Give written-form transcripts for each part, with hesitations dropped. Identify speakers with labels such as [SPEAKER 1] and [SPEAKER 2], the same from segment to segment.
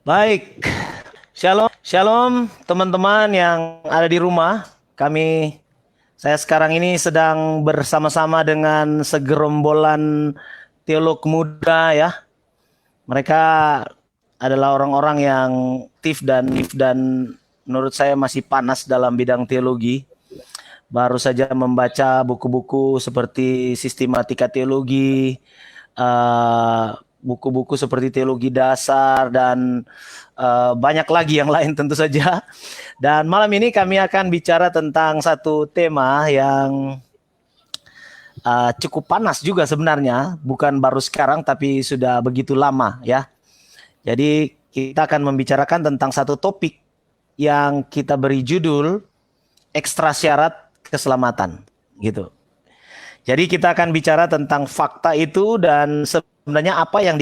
[SPEAKER 1] Baik, shalom, shalom teman-teman yang ada di rumah. Saya sekarang ini sedang bersama-sama dengan segerombolan teolog muda ya. Mereka adalah orang-orang yang aktif dan menurut saya masih panas dalam bidang teologi. Baru saja membaca buku-buku seperti Sistematika Teologi, buku-buku seperti Teologi Dasar dan banyak lagi yang lain tentu saja. Dan malam ini kami akan bicara tentang satu tema yang cukup panas juga sebenarnya, bukan baru sekarang tapi sudah begitu lama ya. Jadi kita akan membicarakan tentang satu topik yang kita beri judul ekstra syarat keselamatan gitu. Jadi kita akan bicara tentang fakta itu dan sebenarnya apa yang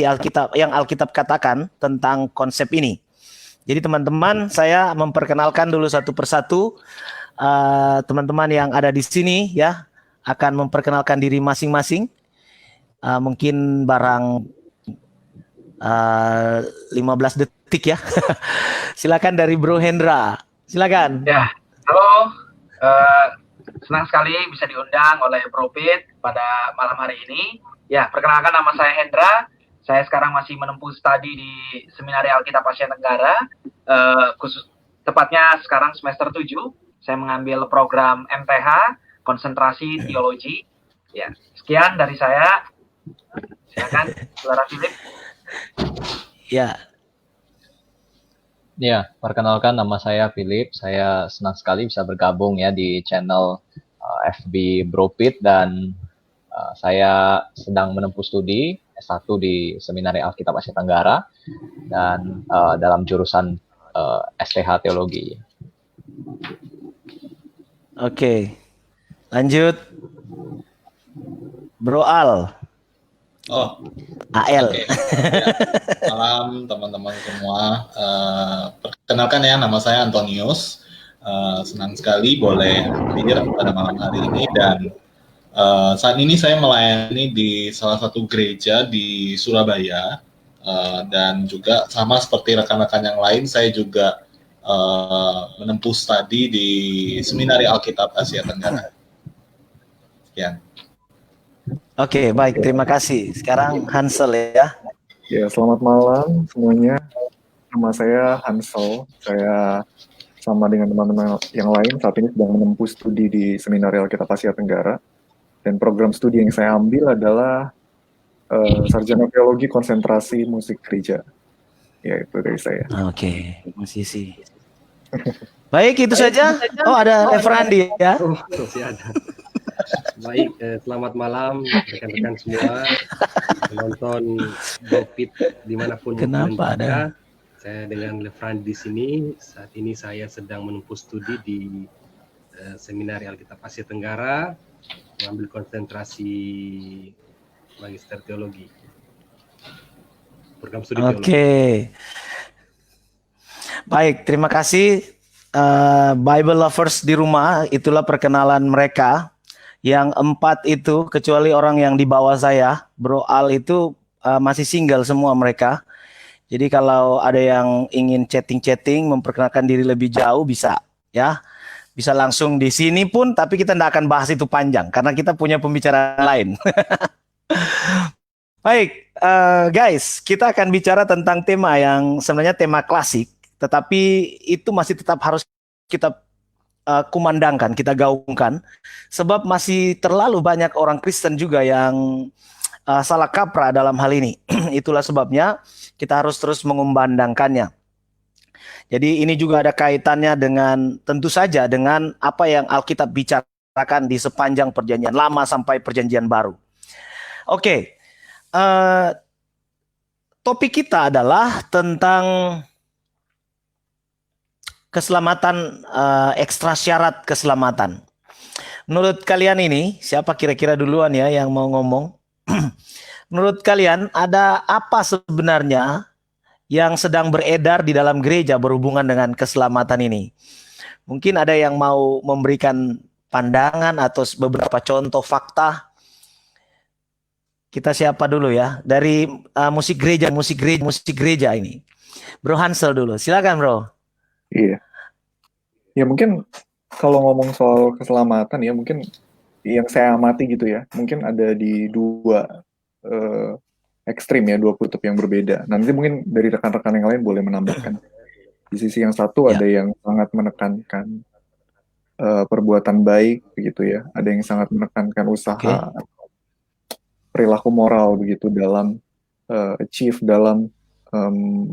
[SPEAKER 1] Alkitab katakan tentang konsep ini. Jadi teman-teman, saya memperkenalkan dulu satu persatu teman-teman yang ada di sini ya, akan memperkenalkan diri masing-masing. Mungkin barang 15 detik ya. Silakan dari Bro Hendra. Silakan.
[SPEAKER 2] Ya, halo. Senang sekali bisa diundang oleh Bro Pit pada malam hari ini. Ya, perkenalkan nama saya Hendra. Saya sekarang masih menempuh studi di Seminari Alkitab Asia Tenggara. Tepatnya sekarang semester 7. Saya mengambil program MTH, konsentrasi teologi. Ya, sekian dari saya. Silakan, Saudara Philip.
[SPEAKER 1] Ya.
[SPEAKER 3] Ya, perkenalkan nama saya Philip. Saya senang sekali bisa bergabung ya di channel FB Bro Pit dan saya sedang menempuh studi S1 di Seminari Alkitab Asia Tenggara dan dalam jurusan STH Teologi.
[SPEAKER 1] Oke. Lanjut. Bro Al.
[SPEAKER 4] Oh,
[SPEAKER 1] AL.
[SPEAKER 4] okay. Ya. Malam teman-teman semua. Perkenalkan ya, nama saya Antonius. Senang sekali boleh hadir pada malam hari ini dan saat ini saya melayani di salah satu gereja di Surabaya dan juga sama seperti rekan-rekan yang lain, saya juga menempuh studi di Seminari Alkitab Asia Tenggara. Ya.
[SPEAKER 1] Oke, baik. Terima kasih. Sekarang Hansel ya.
[SPEAKER 5] Ya, selamat malam semuanya. Nama saya Hansel. Saya sama dengan teman-teman yang lain saat ini sedang menempuh studi di Seminari Alkitab Asia Tenggara. Dan program studi yang saya ambil adalah Sarjana Teologi Konsentrasi Musik Gereja. Ya, itu dari saya.
[SPEAKER 1] Oke, musisi. Baik, itu saja. Oh, ada Efrandi ya.
[SPEAKER 6] Oh, masih ada. Baik, selamat malam rekan-rekan semua, penonton Bopit dimanapun
[SPEAKER 1] Kenapa ada?
[SPEAKER 6] Saya dengan Lefrand di sini. Saat ini saya sedang menempuh studi di Seminari Alkitab Asia Tenggara, mengambil konsentrasi Magister Teologi. Program studi teologi.
[SPEAKER 1] Oke. Baik, terima kasih Bible lovers di rumah. Itulah perkenalan mereka. Yang 4 itu, kecuali orang yang di bawah saya, Bro Al itu masih single semua mereka. Jadi kalau ada yang ingin chatting-chatting, memperkenalkan diri lebih jauh bisa ya. Bisa langsung di sini pun, tapi kita tidak akan bahas itu panjang karena kita punya pembicaraan lain. Baik, guys, kita akan bicara tentang tema yang sebenarnya tema klasik, tetapi itu masih tetap harus kita kumandangkan, kita gaungkan, sebab masih terlalu banyak orang Kristen juga yang salah kaprah dalam hal ini. Itulah sebabnya kita harus terus mengumandangkannya. Jadi ini juga ada kaitannya dengan, tentu saja dengan apa yang Alkitab bicarakan di sepanjang Perjanjian Lama sampai Perjanjian Baru. Oke, topik kita adalah tentang keselamatan, ekstra syarat keselamatan. Menurut kalian ini, siapa kira-kira duluan ya yang mau ngomong? Menurut kalian ada apa sebenarnya yang sedang beredar di dalam gereja berhubungan dengan keselamatan ini? Mungkin ada yang mau memberikan pandangan atau beberapa contoh fakta. Kita siapa dulu ya? Dari musik gereja ini. Bro Hansel dulu. Silakan Bro.
[SPEAKER 5] Iya. Ya mungkin kalau ngomong soal keselamatan ya mungkin yang saya amati gitu ya, mungkin ada di dua ekstrim ya, dua kutub yang berbeda. Nanti mungkin dari rekan-rekan yang lain boleh menambahkan. Di sisi yang satu
[SPEAKER 1] Ya.
[SPEAKER 5] ada yang sangat menekankan perbuatan baik begitu ya, ada yang sangat menekankan usaha, perilaku moral begitu dalam achieve, dalam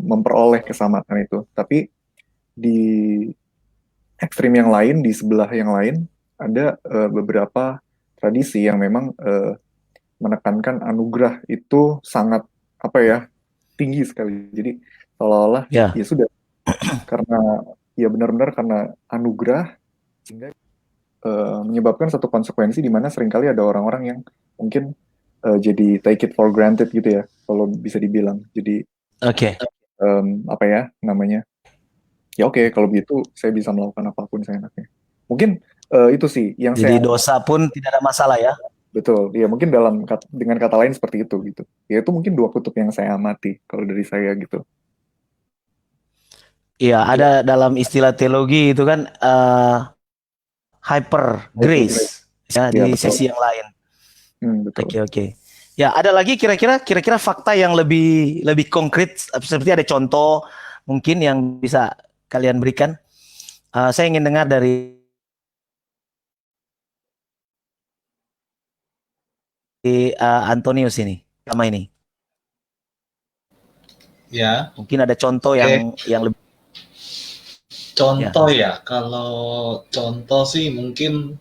[SPEAKER 5] memperoleh keselamatan itu. Tapi di ekstrim yang lain, di sebelah yang lain, ada beberapa tradisi yang memang menekankan anugerah itu sangat apa ya, tinggi sekali. Jadi seolah-olah
[SPEAKER 1] Ya.
[SPEAKER 5] ya sudah, karena ya benar-benar karena anugerah sehingga menyebabkan satu konsekuensi di mana seringkali ada orang-orang yang mungkin jadi take it for granted gitu ya, kalau bisa dibilang. Jadi
[SPEAKER 1] Oke.
[SPEAKER 5] apa ya namanya? Ya oke, kalau begitu saya bisa melakukan apapun seenaknya. Mungkin itu sih yang
[SPEAKER 1] Jadi
[SPEAKER 5] saya
[SPEAKER 1] dosa pun tidak ada masalah ya.
[SPEAKER 5] betul. Ya mungkin dengan kata lain seperti itu gitu. Ya itu mungkin dua kutub yang saya amati kalau dari saya gitu.
[SPEAKER 1] Iya, ada dalam istilah teologi itu kan hyper grace ya
[SPEAKER 5] Ya
[SPEAKER 1] di
[SPEAKER 5] betul.
[SPEAKER 1] sisi yang lain.
[SPEAKER 5] Betul.
[SPEAKER 1] Oke. Ya, ada lagi kira-kira fakta yang lebih konkret seperti ada contoh mungkin yang bisa kalian berikan. Saya ingin dengar dari Antonius ini, sama ini.
[SPEAKER 4] Ya,
[SPEAKER 1] Mungkin ada contoh yang lebih.
[SPEAKER 4] contoh ya. Kalau contoh sih mungkin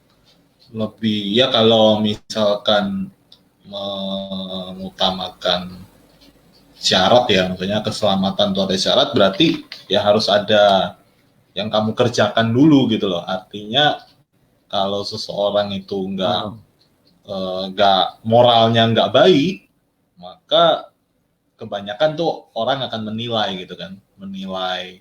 [SPEAKER 4] lebih ya kalau misalkan mengutamakan syarat ya, maksudnya keselamatan itu ada syarat, berarti ya harus ada yang kamu kerjakan dulu gitu loh. Artinya kalau seseorang itu nggak moralnya nggak baik, maka kebanyakan tuh orang akan menilai gitu kan, menilai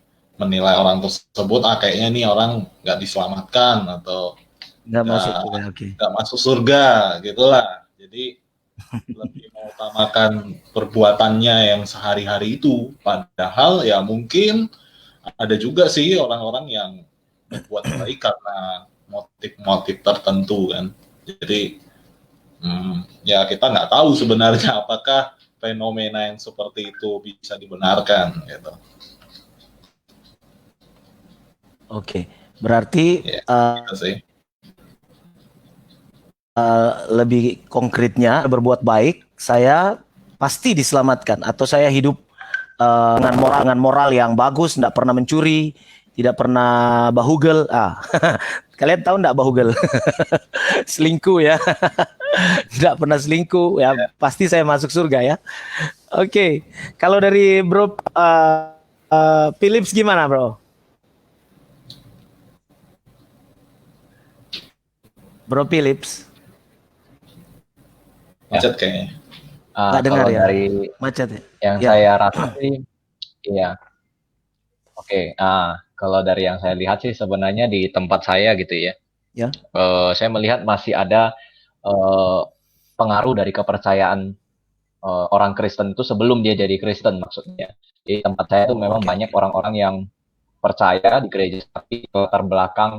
[SPEAKER 4] orang tersebut kayaknya nih orang nggak diselamatkan atau nggak masuk surga gitulah. Jadi lebih mengutamakan perbuatannya yang sehari-hari itu, padahal ya mungkin ada juga sih orang-orang yang berbuat baik karena motif-motif tertentu kan. Jadi ya kita nggak tahu sebenarnya apakah fenomena yang seperti itu bisa dibenarkan gitu.
[SPEAKER 1] Oke, berarti
[SPEAKER 4] Ya, gitu sih.
[SPEAKER 1] lebih konkretnya berbuat baik, saya pasti diselamatkan atau saya hidup dengan moral yang bagus, tidak pernah mencuri, tidak pernah bahugel. Kalian tahu tidak bahugel? Selingkuh ya. Tidak pernah selingkuh ya, pasti saya masuk surga ya. Oke. Kalau dari Bro Philips gimana Bro? Bro Philips.
[SPEAKER 4] Macet kayaknya.
[SPEAKER 1] Nggak dengar
[SPEAKER 3] Kalau
[SPEAKER 1] ya?
[SPEAKER 3] dari
[SPEAKER 1] Macet ya?
[SPEAKER 3] yang saya rasa sih, iya. Oke. Kalau dari yang saya lihat sih sebenarnya di tempat saya gitu ya.
[SPEAKER 1] Ya.
[SPEAKER 3] Saya melihat masih ada pengaruh dari kepercayaan orang Kristen itu sebelum dia jadi Kristen maksudnya. Di tempat saya itu memang banyak orang-orang yang percaya di gereja tapi latar belakang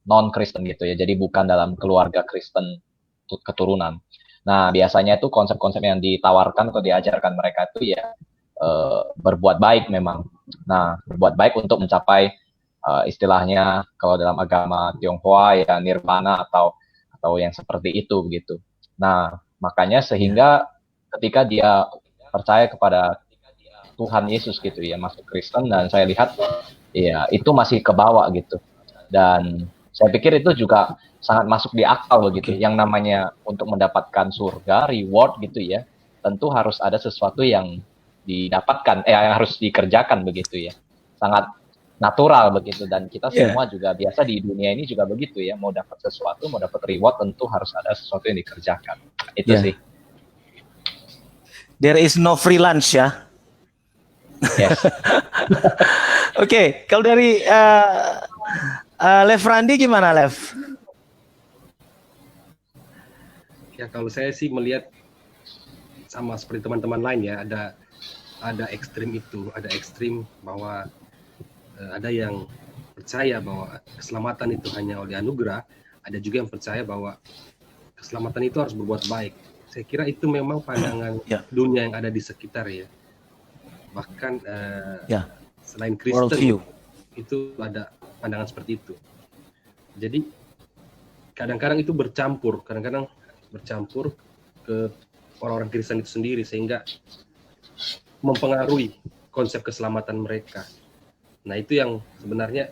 [SPEAKER 3] non Kristen gitu ya. Jadi bukan dalam keluarga Kristen keturunan. Nah, biasanya itu konsep-konsep yang ditawarkan atau diajarkan mereka itu ya berbuat baik memang. Nah, berbuat baik untuk mencapai istilahnya kalau dalam agama Tionghoa ya nirvana atau yang seperti itu begitu. Nah, makanya sehingga ketika dia percaya kepada Tuhan Yesus gitu ya, masuk Kristen, dan saya lihat ya itu masih ke bawah gitu. Dan saya pikir itu juga sangat masuk di akal begitu. Yang namanya untuk mendapatkan surga, reward gitu ya, tentu harus ada sesuatu yang didapatkan, yang harus dikerjakan begitu ya. Sangat natural begitu, dan kita semua juga biasa di dunia ini juga begitu ya, mau dapat sesuatu, mau dapat reward tentu harus ada sesuatu yang dikerjakan. Itu sih.
[SPEAKER 1] There is no free lunch ya.
[SPEAKER 3] Yes.
[SPEAKER 1] Oke, kalau dari Lev Randi gimana Lev?
[SPEAKER 6] Ya kalau saya sih melihat sama seperti teman-teman lain ya, ada ada ekstrim itu, ada ekstrim bahwa ada yang percaya bahwa keselamatan itu hanya oleh anugerah, ada juga yang percaya bahwa keselamatan itu harus berbuat baik. Saya kira itu memang pandangan dunia yang ada di sekitar ya. Bahkan selain Kristen
[SPEAKER 1] Worldview.
[SPEAKER 6] itu ada pandangan seperti itu. Jadi kadang-kadang itu bercampur ke orang-orang Kristen itu sendiri sehingga mempengaruhi konsep keselamatan mereka. Nah itu yang sebenarnya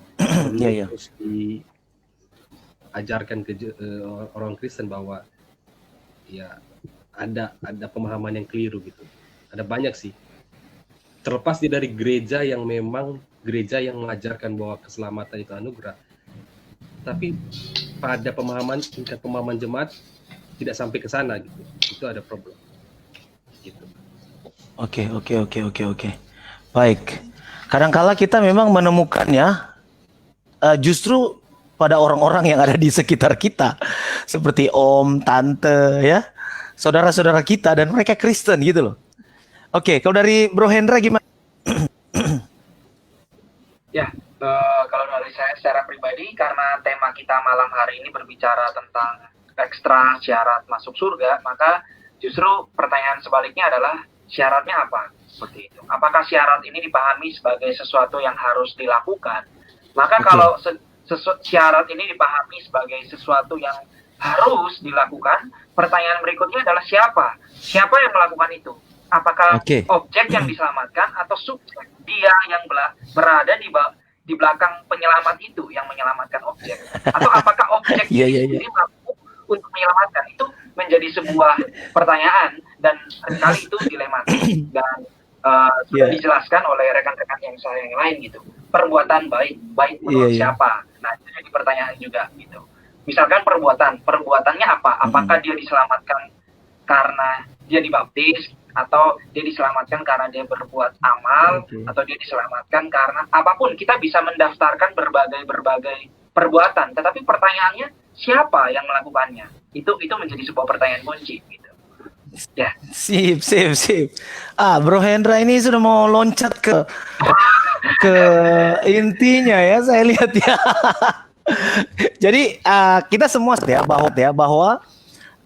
[SPEAKER 6] harus diajarkan ke orang Kristen bahwa ya ada pemahaman yang keliru gitu. Ada banyak sih. Terlepas dari gereja yang memang gereja yang mengajarkan bahwa keselamatan itu anugerah, tapi pada tingkat pemahaman jemaat tidak sampai ke sana gitu. Itu ada problem. Gitu.
[SPEAKER 1] Oke. Baik. Kadangkala kita memang menemukannya justru pada orang-orang yang ada di sekitar kita, seperti om, tante, ya, saudara-saudara kita, dan mereka Kristen gitu loh. Oke, kalau dari Bro Hendra gimana?
[SPEAKER 2] Ya, kalau dari saya secara pribadi, karena tema kita malam hari ini berbicara tentang ekstra syarat masuk surga, maka justru pertanyaan sebaliknya adalah syaratnya apa? Seperti itu. Apakah syarat ini dipahami sebagai sesuatu yang harus dilakukan? Maka kalau syarat ini dipahami sebagai sesuatu yang harus dilakukan, pertanyaan berikutnya adalah siapa? Siapa yang melakukan itu? Apakah objek yang diselamatkan atau subjek? Dia yang berada di belakang penyelamat itu yang menyelamatkan objek? Atau apakah objek ini mampu untuk menyelamatkan? Itu menjadi sebuah pertanyaan dan seringkali itu dilematis dan sudah dijelaskan oleh rekan-rekan yang saya yang lain gitu. Perbuatan baik menurut siapa? Nah, itu jadi pertanyaan juga gitu. Misalkan perbuatannya apa? Apakah dia diselamatkan karena dia dibaptis, atau dia diselamatkan karena dia berbuat amal, atau dia diselamatkan karena apapun? Kita bisa mendaftarkan berbagai perbuatan, tetapi pertanyaannya siapa yang melakukannya? Itu menjadi sebuah pertanyaan kunci gitu. Ya.
[SPEAKER 1] Sip. Bro Hendra ini sudah mau loncat ke intinya ya, saya lihat ya. Jadi kita semua bahwa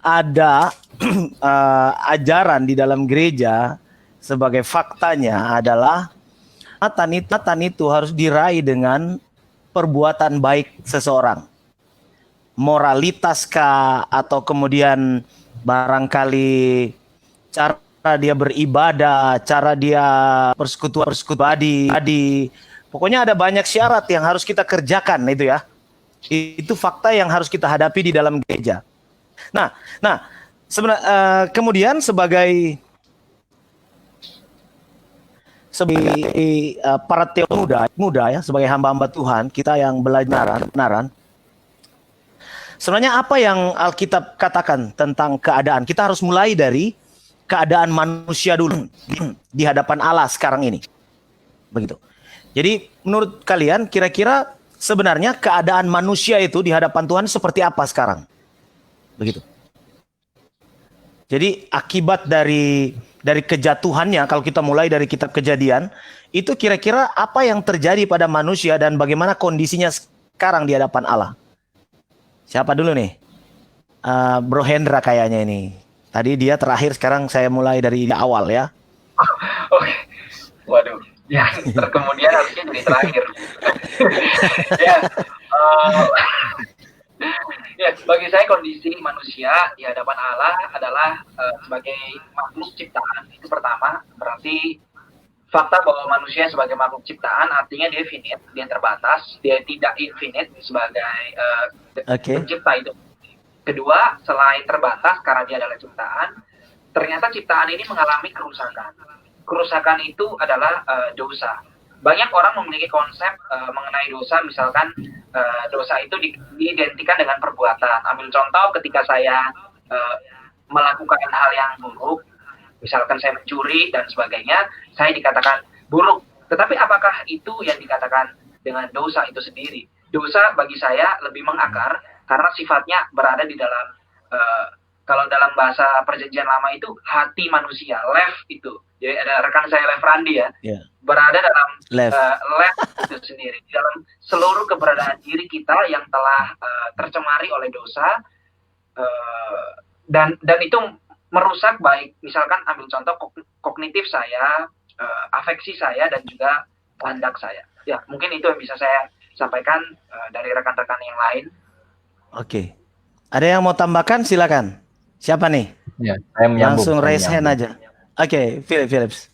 [SPEAKER 1] ada ajaran di dalam gereja sebagai faktanya adalah Nathan itu harus diraih dengan perbuatan baik seseorang. Moralitas kah, atau kemudian barangkali cara dia beribadah, cara dia persekutuan adi. Pokoknya ada banyak syarat yang harus kita kerjakan itu ya. Itu fakta yang harus kita hadapi di dalam gereja. Nah, sebenarnya kemudian sebagai para teolog muda ya, sebagai hamba-hamba Tuhan, kita yang belajar kebenaran, sebenarnya apa yang Alkitab katakan tentang keadaan? Kita harus mulai dari keadaan manusia dulu di hadapan Allah sekarang ini. Begitu. Jadi menurut kalian kira-kira sebenarnya keadaan manusia itu di hadapan Tuhan seperti apa sekarang? Begitu. Jadi akibat dari kejatuhannya, kalau kita mulai dari kitab Kejadian, itu kira-kira apa yang terjadi pada manusia dan bagaimana kondisinya sekarang di hadapan Allah? Siapa dulu nih? Bro Hendra kayaknya ini. Tadi dia terakhir, sekarang saya mulai dari awal ya.
[SPEAKER 2] Oke. Waduh. Ya, kemudian harusnya jadi terakhir. Ya, bagi saya kondisi manusia di hadapan Allah adalah sebagai makhluk ciptaan. Itu pertama, berarti fakta bahwa manusia sebagai makhluk ciptaan artinya dia finite, dia terbatas, dia tidak infinite sebagai pencipta itu. Kedua, selain terbatas karena dia adalah ciptaan, ternyata ciptaan ini mengalami kerusakan. Kerusakan itu adalah dosa. Banyak orang memiliki konsep mengenai dosa, misalkan dosa itu diidentikan dengan perbuatan. Ambil contoh ketika saya melakukan hal yang buruk, misalkan saya mencuri dan sebagainya, saya dikatakan buruk. Tetapi apakah itu yang dikatakan dengan dosa itu sendiri? Dosa bagi saya lebih mengakar karena sifatnya berada di dalam kalau dalam bahasa perjanjian lama itu hati manusia, lev itu. Jadi ada rekan saya Lev Randi ya,
[SPEAKER 1] Ya.
[SPEAKER 2] berada dalam
[SPEAKER 1] Lev.
[SPEAKER 2] lev itu sendiri, di dalam seluruh keberadaan diri kita yang telah tercemari oleh dosa, dan itu merusak baik misalkan ambil contoh kognitif saya, afeksi saya dan juga kehendak saya. Ya mungkin itu yang bisa saya sampaikan dari rekan-rekan yang lain.
[SPEAKER 1] Oke. Ada yang mau tambahkan? Silakan. Siapa nih?
[SPEAKER 3] Ya, saya menyambung.
[SPEAKER 1] Langsung
[SPEAKER 3] saya
[SPEAKER 1] raise hand
[SPEAKER 3] menyambung.
[SPEAKER 1] aja. Oke, Philips.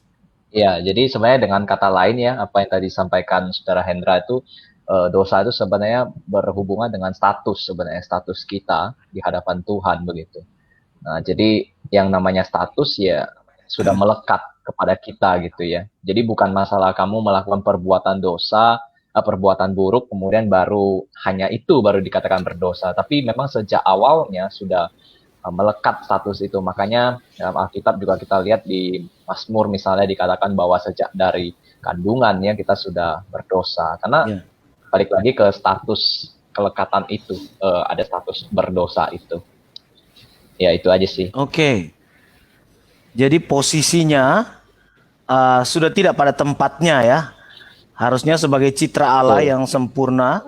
[SPEAKER 3] Ya, jadi sebenarnya dengan kata lain ya, apa yang tadi disampaikan Saudara Hendra itu, dosa itu sebenarnya berhubungan dengan status sebenarnya, status kita di hadapan Tuhan begitu. Nah, jadi yang namanya status ya sudah melekat kepada kita gitu ya. Jadi bukan masalah kamu melakukan perbuatan dosa, perbuatan buruk, kemudian hanya itu baru dikatakan berdosa. Tapi memang sejak awalnya sudah melekat status itu. Makanya dalam Alkitab juga kita lihat di Mazmur misalnya dikatakan bahwa sejak dari kandungan ya kita sudah berdosa. Karena balik lagi ke status kelekatan itu, ada status berdosa itu. Ya itu aja sih.
[SPEAKER 1] Oke. Jadi posisinya sudah tidak pada tempatnya ya. Harusnya sebagai citra Allah yang sempurna.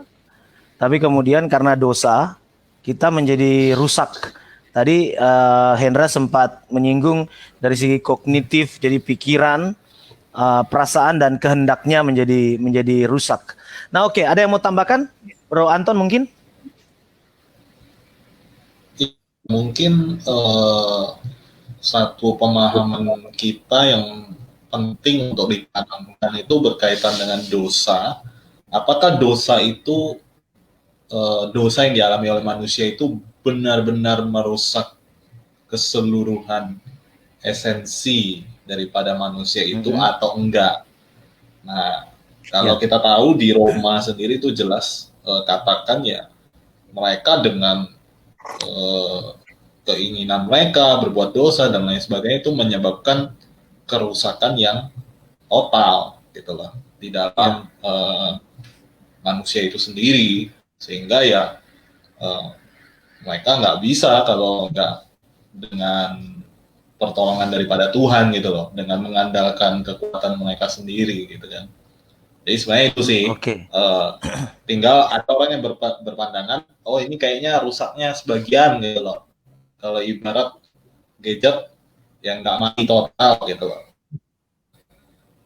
[SPEAKER 1] Tapi kemudian karena dosa kita menjadi rusak. Tadi Hendra sempat menyinggung dari segi kognitif, jadi pikiran, perasaan dan kehendaknya menjadi rusak. Nah, oke, ada yang mau tambahkan, Bro Anton mungkin?
[SPEAKER 4] Mungkin satu pemahaman kita yang penting untuk ditanamkan itu berkaitan dengan dosa. Apakah dosa itu dosa yang dialami oleh manusia itu benar-benar merusak keseluruhan esensi daripada manusia itu atau enggak? Nah, kalau kita tahu di Roma sendiri itu jelas katakan ya mereka dengan keinginan mereka berbuat dosa dan lain sebagainya itu menyebabkan kerusakan yang total gitu loh di dalam manusia itu sendiri, sehingga ya mereka nggak bisa kalau nggak dengan pertolongan daripada Tuhan gitu loh, dengan mengandalkan kekuatan mereka sendiri gitu kan. Jadi sebenarnya itu sih. Tinggal ada orang yang berpandangan, oh ini kayaknya rusaknya sebagian gitu loh. Kalau ibarat gadget yang nggak mati total gitu loh.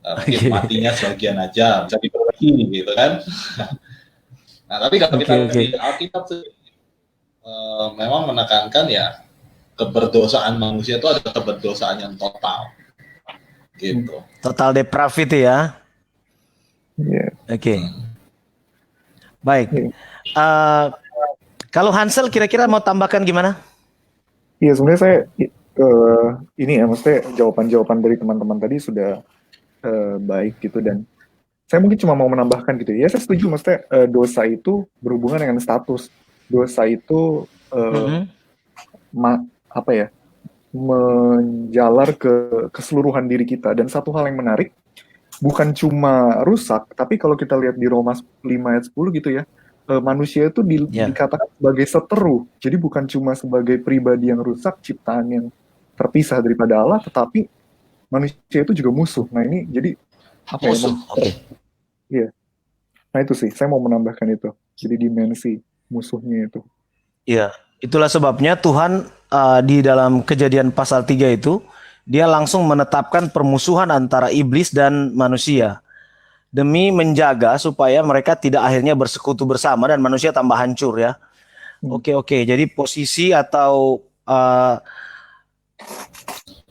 [SPEAKER 4] Mungkin matinya sebagian aja, bisa diperbaiki gitu kan. Nah tapi kalau kita di Alkitab memang menekankan ya keberdosaan manusia itu ada keberdosaan yang total gitu.
[SPEAKER 1] Total depravity ya. Oke. Baik. Kalau Hansel kira-kira mau tambahkan gimana?
[SPEAKER 5] Iya, sebenarnya saya ini ya, maksudnya jawaban-jawaban dari teman-teman tadi sudah baik gitu, dan saya mungkin cuma mau menambahkan gitu ya. Saya setuju, maksudnya dosa itu berhubungan dengan status. Dosa itu menjalar ke keseluruhan diri kita. Dan satu hal yang menarik, bukan cuma rusak, tapi kalau kita lihat di Roma 5 ayat 10 gitu ya, manusia itu dikatakan sebagai seteru. Jadi bukan cuma sebagai pribadi yang rusak, ciptaan yang terpisah daripada Allah, tetapi manusia itu juga musuh. Nah ini jadi apa
[SPEAKER 1] musuh.
[SPEAKER 5] Iya. Nah itu sih, saya mau menambahkan itu. Jadi dimensi musuhnya itu.
[SPEAKER 1] Iya, itulah sebabnya Tuhan di dalam Kejadian pasal 3 itu dia langsung menetapkan permusuhan antara iblis dan manusia demi menjaga supaya mereka tidak akhirnya bersekutu bersama dan manusia tambah hancur ya. Oke. Jadi posisi atau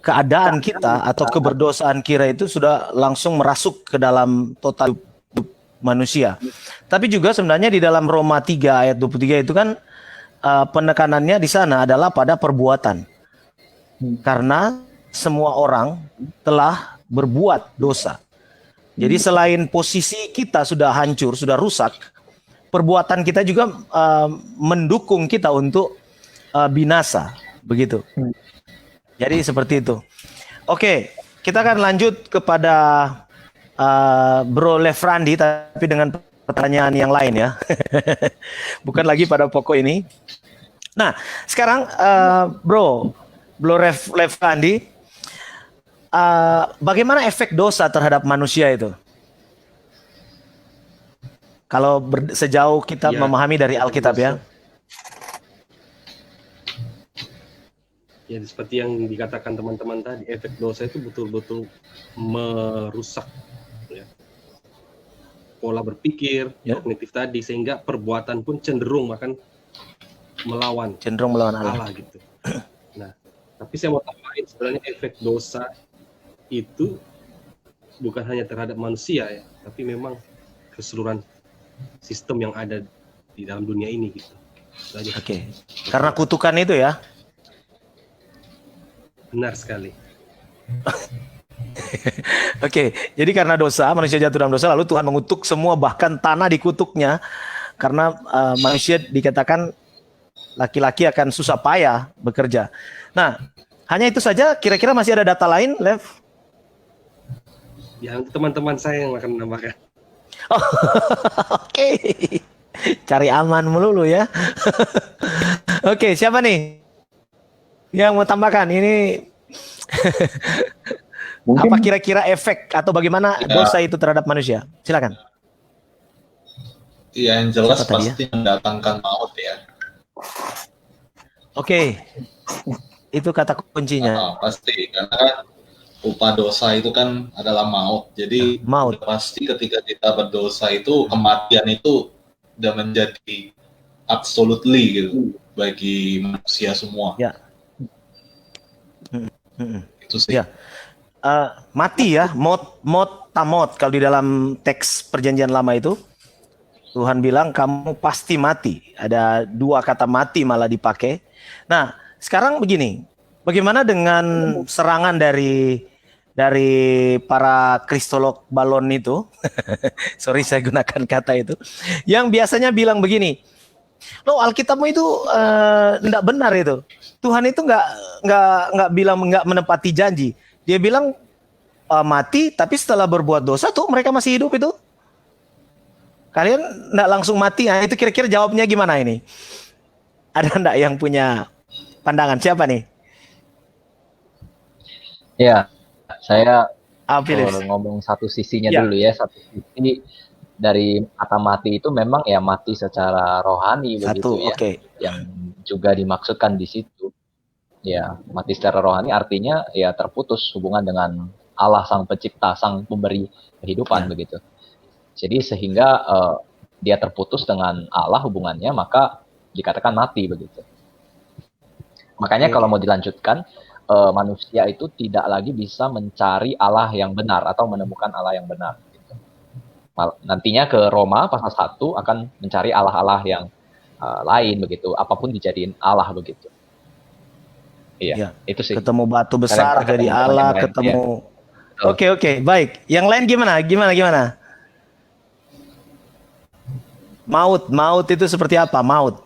[SPEAKER 1] keadaan kita atau keberdosaan kita itu sudah langsung merasuk ke dalam total manusia. Tapi juga sebenarnya di dalam Roma 3 ayat 23 itu kan penekanannya di sana adalah pada perbuatan. Karena semua orang telah berbuat dosa. Jadi selain posisi kita sudah hancur, sudah rusak, perbuatan kita juga mendukung kita untuk binasa, begitu. Jadi seperti itu. Oke, kita akan lanjut kepada Bro Lefrandi, tapi dengan pertanyaan yang lain ya. Bukan lagi pada pokok ini. Nah, sekarang Bro Levandi, bagaimana efek dosa terhadap manusia itu? Kalau sejauh kita
[SPEAKER 6] Ya,
[SPEAKER 1] memahami dari Alkitab ya.
[SPEAKER 6] dosa. Ya, seperti yang dikatakan teman-teman tadi, efek dosa itu betul-betul merusak ya, pola berpikir,
[SPEAKER 1] Ya.
[SPEAKER 6] kognitif tadi, sehingga perbuatan pun cenderung bahkan melawan
[SPEAKER 1] Cenderung melawan Allah.
[SPEAKER 6] Allah gitu. Nah, tapi saya mau tambahin sebenarnya efek dosa itu bukan hanya terhadap manusia ya, tapi memang keseluruhan sistem yang ada di dalam dunia ini gitu.
[SPEAKER 1] Oke. Karena kutukan itu ya.
[SPEAKER 6] Benar sekali.
[SPEAKER 1] Oke, jadi karena dosa, manusia jatuh dalam dosa, lalu Tuhan mengutuk semua, bahkan tanah dikutuknya, karena manusia dikatakan laki-laki akan susah payah bekerja. Nah, hanya itu saja, kira-kira masih ada data lain, Lev?
[SPEAKER 6] Ya, teman-teman saya yang akan menambahkan.
[SPEAKER 1] Oh, oke. Cari aman melulu ya. Oke, siapa nih yang mau tambahkan? Ini
[SPEAKER 5] Mungkin
[SPEAKER 1] apa kira-kira efek atau bagaimana dosa itu terhadap manusia? Silakan.
[SPEAKER 4] Ya, yang jelas
[SPEAKER 1] Siapa tadi
[SPEAKER 4] pasti mendatangkan maut ya.
[SPEAKER 1] Oke. Itu kata kuncinya.
[SPEAKER 4] Pasti, karena kan upah dosa itu kan adalah maut. Jadi
[SPEAKER 1] Maut.
[SPEAKER 4] pasti ketika kita berdosa itu kematian itu udah menjadi absolutely gitu bagi manusia semua.
[SPEAKER 1] Ya.
[SPEAKER 4] Itu sih.
[SPEAKER 1] Ya. Mati ya, mot tamot. Kalau di dalam teks perjanjian lama itu Tuhan bilang kamu pasti mati. Ada 2 kata mati malah dipakai. Nah, sekarang begini, bagaimana dengan serangan dari para kristolog balon itu? Sorry saya gunakan kata itu. Yang biasanya bilang begini, lo Alkitabmu itu enggak benar itu. Tuhan itu nggak bilang nggak menepati janji. Dia bilang mati, tapi setelah berbuat dosa tuh mereka masih hidup itu. Kalian nggak langsung mati. Nah, itu kira-kira jawabnya gimana ini? Ada nggak yang punya pandangan? Siapa nih?
[SPEAKER 3] Ya, saya
[SPEAKER 1] Philips.
[SPEAKER 3] ngomong satu sisinya
[SPEAKER 1] Ya.
[SPEAKER 3] dulu ya. Satu sisi dari kata mati itu memang ya mati secara rohani
[SPEAKER 1] Satu,
[SPEAKER 3] begitu ya.
[SPEAKER 1] oke.
[SPEAKER 3] Yang juga dimaksudkan di situ. Ya, mati secara rohani artinya ya terputus hubungan dengan Allah sang pencipta, sang pemberi kehidupan begitu. Jadi sehingga dia terputus dengan Allah hubungannya, maka dikatakan mati begitu. Makanya kalau mau dilanjutkan, manusia itu tidak lagi bisa mencari Allah yang benar atau menemukan Allah yang benar. Gitu. Nantinya ke Roma pasal 1 akan mencari Allah-Allah yang lain begitu, apapun dijadiin Allah begitu. Iya,
[SPEAKER 1] Ya.
[SPEAKER 3] itu sih.
[SPEAKER 1] Ketemu batu besar jadi Allah, ketemu. Oke, baik. Yang lain gimana? Maut itu seperti apa? Maut.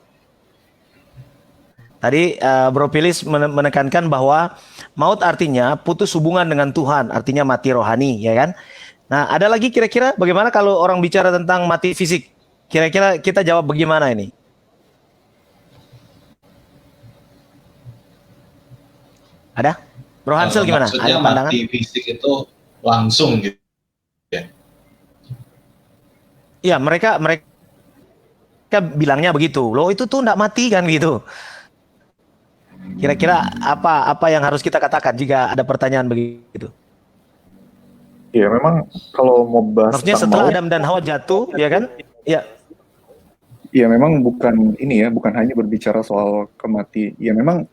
[SPEAKER 1] Tadi Bro Pilis menekankan bahwa maut artinya putus hubungan dengan Tuhan, artinya mati rohani, ya kan? Nah, ada lagi kira-kira bagaimana kalau orang bicara tentang mati fisik? Kira-kira kita jawab bagaimana ini? Ada? Bro Hansel gimana?
[SPEAKER 4] Maksudnya
[SPEAKER 1] Ada pandangan?
[SPEAKER 4] mati fisik itu langsung gitu.
[SPEAKER 1] Iya, mereka bilangnya begitu. Loh, itu tuh enggak mati kan gitu. Kira-kira apa yang harus kita katakan jika ada pertanyaan begitu?
[SPEAKER 5] ya memang kalau mau bahas
[SPEAKER 1] Maksudnya
[SPEAKER 5] tentang
[SPEAKER 1] setelah
[SPEAKER 5] maut,
[SPEAKER 1] Adam dan Hawa jatuh, ya kan? Ya,
[SPEAKER 5] ya memang bukan ini ya, bukan hanya berbicara soal kematian. Ya memang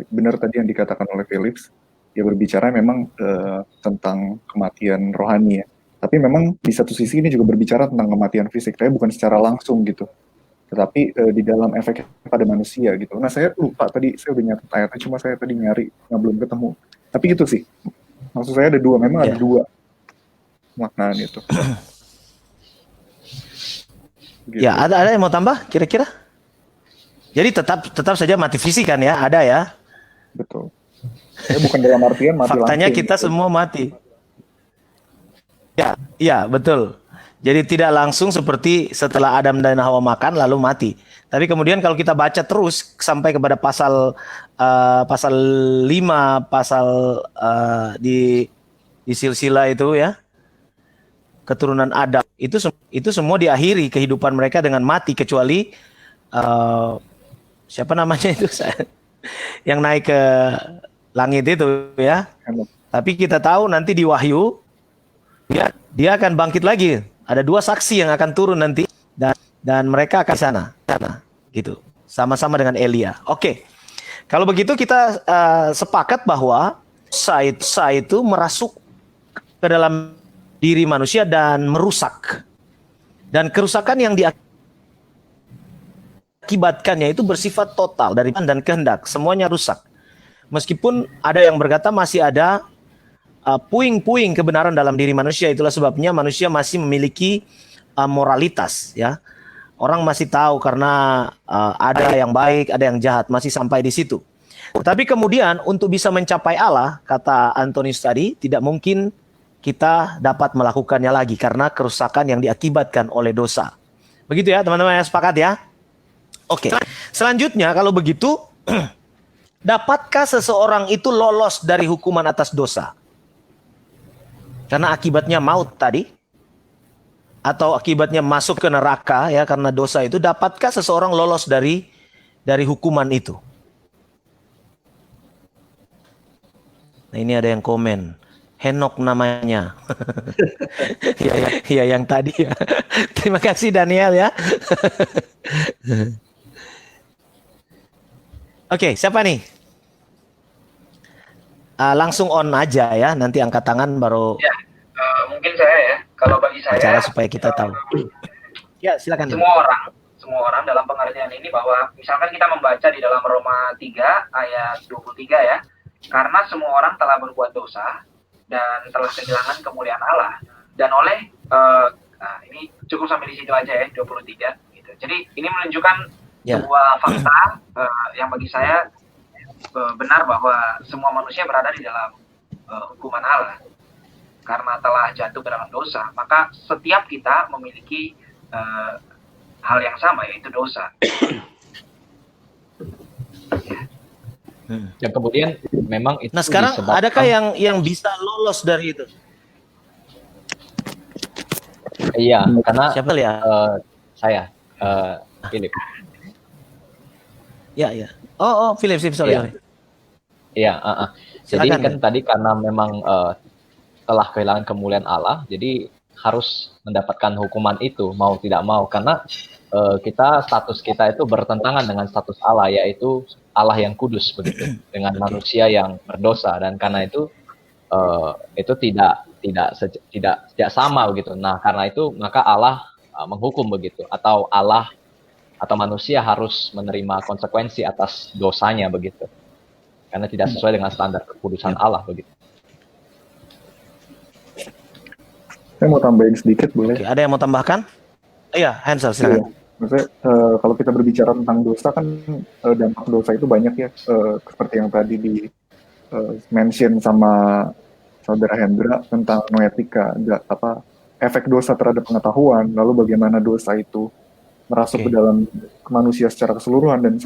[SPEAKER 5] benar tadi yang dikatakan oleh Philips, ya berbicara memang tentang kematian rohani ya. Tapi memang di satu sisi ini juga berbicara tentang kematian fisik, tapi bukan secara langsung gitu. Tetapi di dalam efek pada manusia gitu. Nah saya lupa tadi, saya udah nyatet ayatnya, cuma saya tadi nyari, belum ketemu. Tapi itu sih, maksud saya ada 2, memang ada 2 maknaan itu. Gitu.
[SPEAKER 1] ya ada yang mau tambah kira-kira? Jadi tetap saja mati fisik kan ya, ada ya.
[SPEAKER 5] Betul. Ya, bukan dalam artian mati
[SPEAKER 1] Faktanya
[SPEAKER 5] langsung,
[SPEAKER 1] kita
[SPEAKER 5] gitu.
[SPEAKER 1] semua mati. Ya, betul. Jadi tidak langsung seperti setelah Adam dan Hawa makan lalu mati. Tapi kemudian kalau kita baca terus sampai kepada pasal 5, pasal di silsilah itu ya, keturunan Adam, itu semua diakhiri kehidupan mereka dengan mati, kecuali siapa namanya itu yang naik ke langit itu ya. Tapi kita tahu nanti di Wahyu dia akan bangkit lagi. Ada 2 saksi yang akan turun nanti dan mereka akan sana gitu. Sama-sama dengan Elia. Oke. Kalau begitu kita sepakat bahwa dosa itu merasuk ke dalam diri manusia dan merusak. Dan kerusakan yang diakibatkannya itu bersifat total dari dan kehendak, semuanya rusak. Meskipun ada yang berkata masih ada puing-puing kebenaran dalam diri manusia, itulah sebabnya manusia masih memiliki moralitas ya. Orang masih tahu karena ada yang baik, ada yang jahat, masih sampai di situ. Tapi kemudian untuk bisa mencapai Allah, kata Antonius tadi, tidak mungkin kita dapat melakukannya lagi karena kerusakan yang diakibatkan oleh dosa. Begitu ya teman-teman, ya sepakat ya? Oke. Selanjutnya kalau begitu, dapatkah seseorang itu lolos dari hukuman atas dosa? Karena akibatnya maut tadi, atau akibatnya masuk ke neraka ya karena dosa itu, dapatkah seseorang lolos dari hukuman itu? Nah, ini ada yang komen, Henok namanya. Iya yang tadi ya. Terima kasih Daniel ya. Oke, siapa nih? Langsung on aja ya, nanti angkat tangan baru.
[SPEAKER 2] Ya, mungkin saya ya. Kalau bagi saya,
[SPEAKER 1] cara supaya kita tahu. Ya, silakan.
[SPEAKER 2] Semua orang dalam pengertian ini bahwa misalkan kita membaca di dalam Roma 3 ayat 23 ya. Karena semua orang telah berbuat dosa dan telah kehilangan kemuliaan Allah. Dan oleh ini cukup sampai di situ aja ya, 23 gitu. Jadi ini menunjukkan sebuah fakta yang bagi saya benar bahwa semua manusia berada di dalam hukuman Allah karena telah jatuh ke dalam dosa. Maka setiap kita memiliki hal yang sama, yaitu dosa.
[SPEAKER 3] Dan kemudian memang itu.
[SPEAKER 1] Nah sekarang adakah yang bisa lolos dari itu?
[SPEAKER 3] Iya, karena
[SPEAKER 1] siapa ya?
[SPEAKER 3] Saya Philip.
[SPEAKER 1] Ya. Oh, Philip, sorry.
[SPEAKER 3] Iya, jadi kan tadi karena memang telah kehilangan kemuliaan Allah, jadi harus mendapatkan hukuman itu mau tidak mau, karena status kita itu bertentangan dengan status Allah, yaitu Allah yang kudus begitu dengan manusia yang berdosa, dan karena itu tidak sama begitu. Nah, karena itu maka Allah menghukum begitu, atau Allah atau manusia harus menerima konsekuensi atas dosanya begitu, karena tidak sesuai dengan standar kekudusan Allah begitu.
[SPEAKER 5] Saya mau tambahin sedikit, boleh?
[SPEAKER 1] Oke, ada yang mau tambahkan? Iya, Hansel, silakan.
[SPEAKER 5] Iya. Maksudnya kalau kita berbicara tentang dosa kan dampak dosa itu banyak ya, seperti yang tadi di mention sama saudara Hendra tentang noetika, efek dosa terhadap pengetahuan, lalu bagaimana dosa itu merasuk ke dalam manusia secara keseluruhan, dan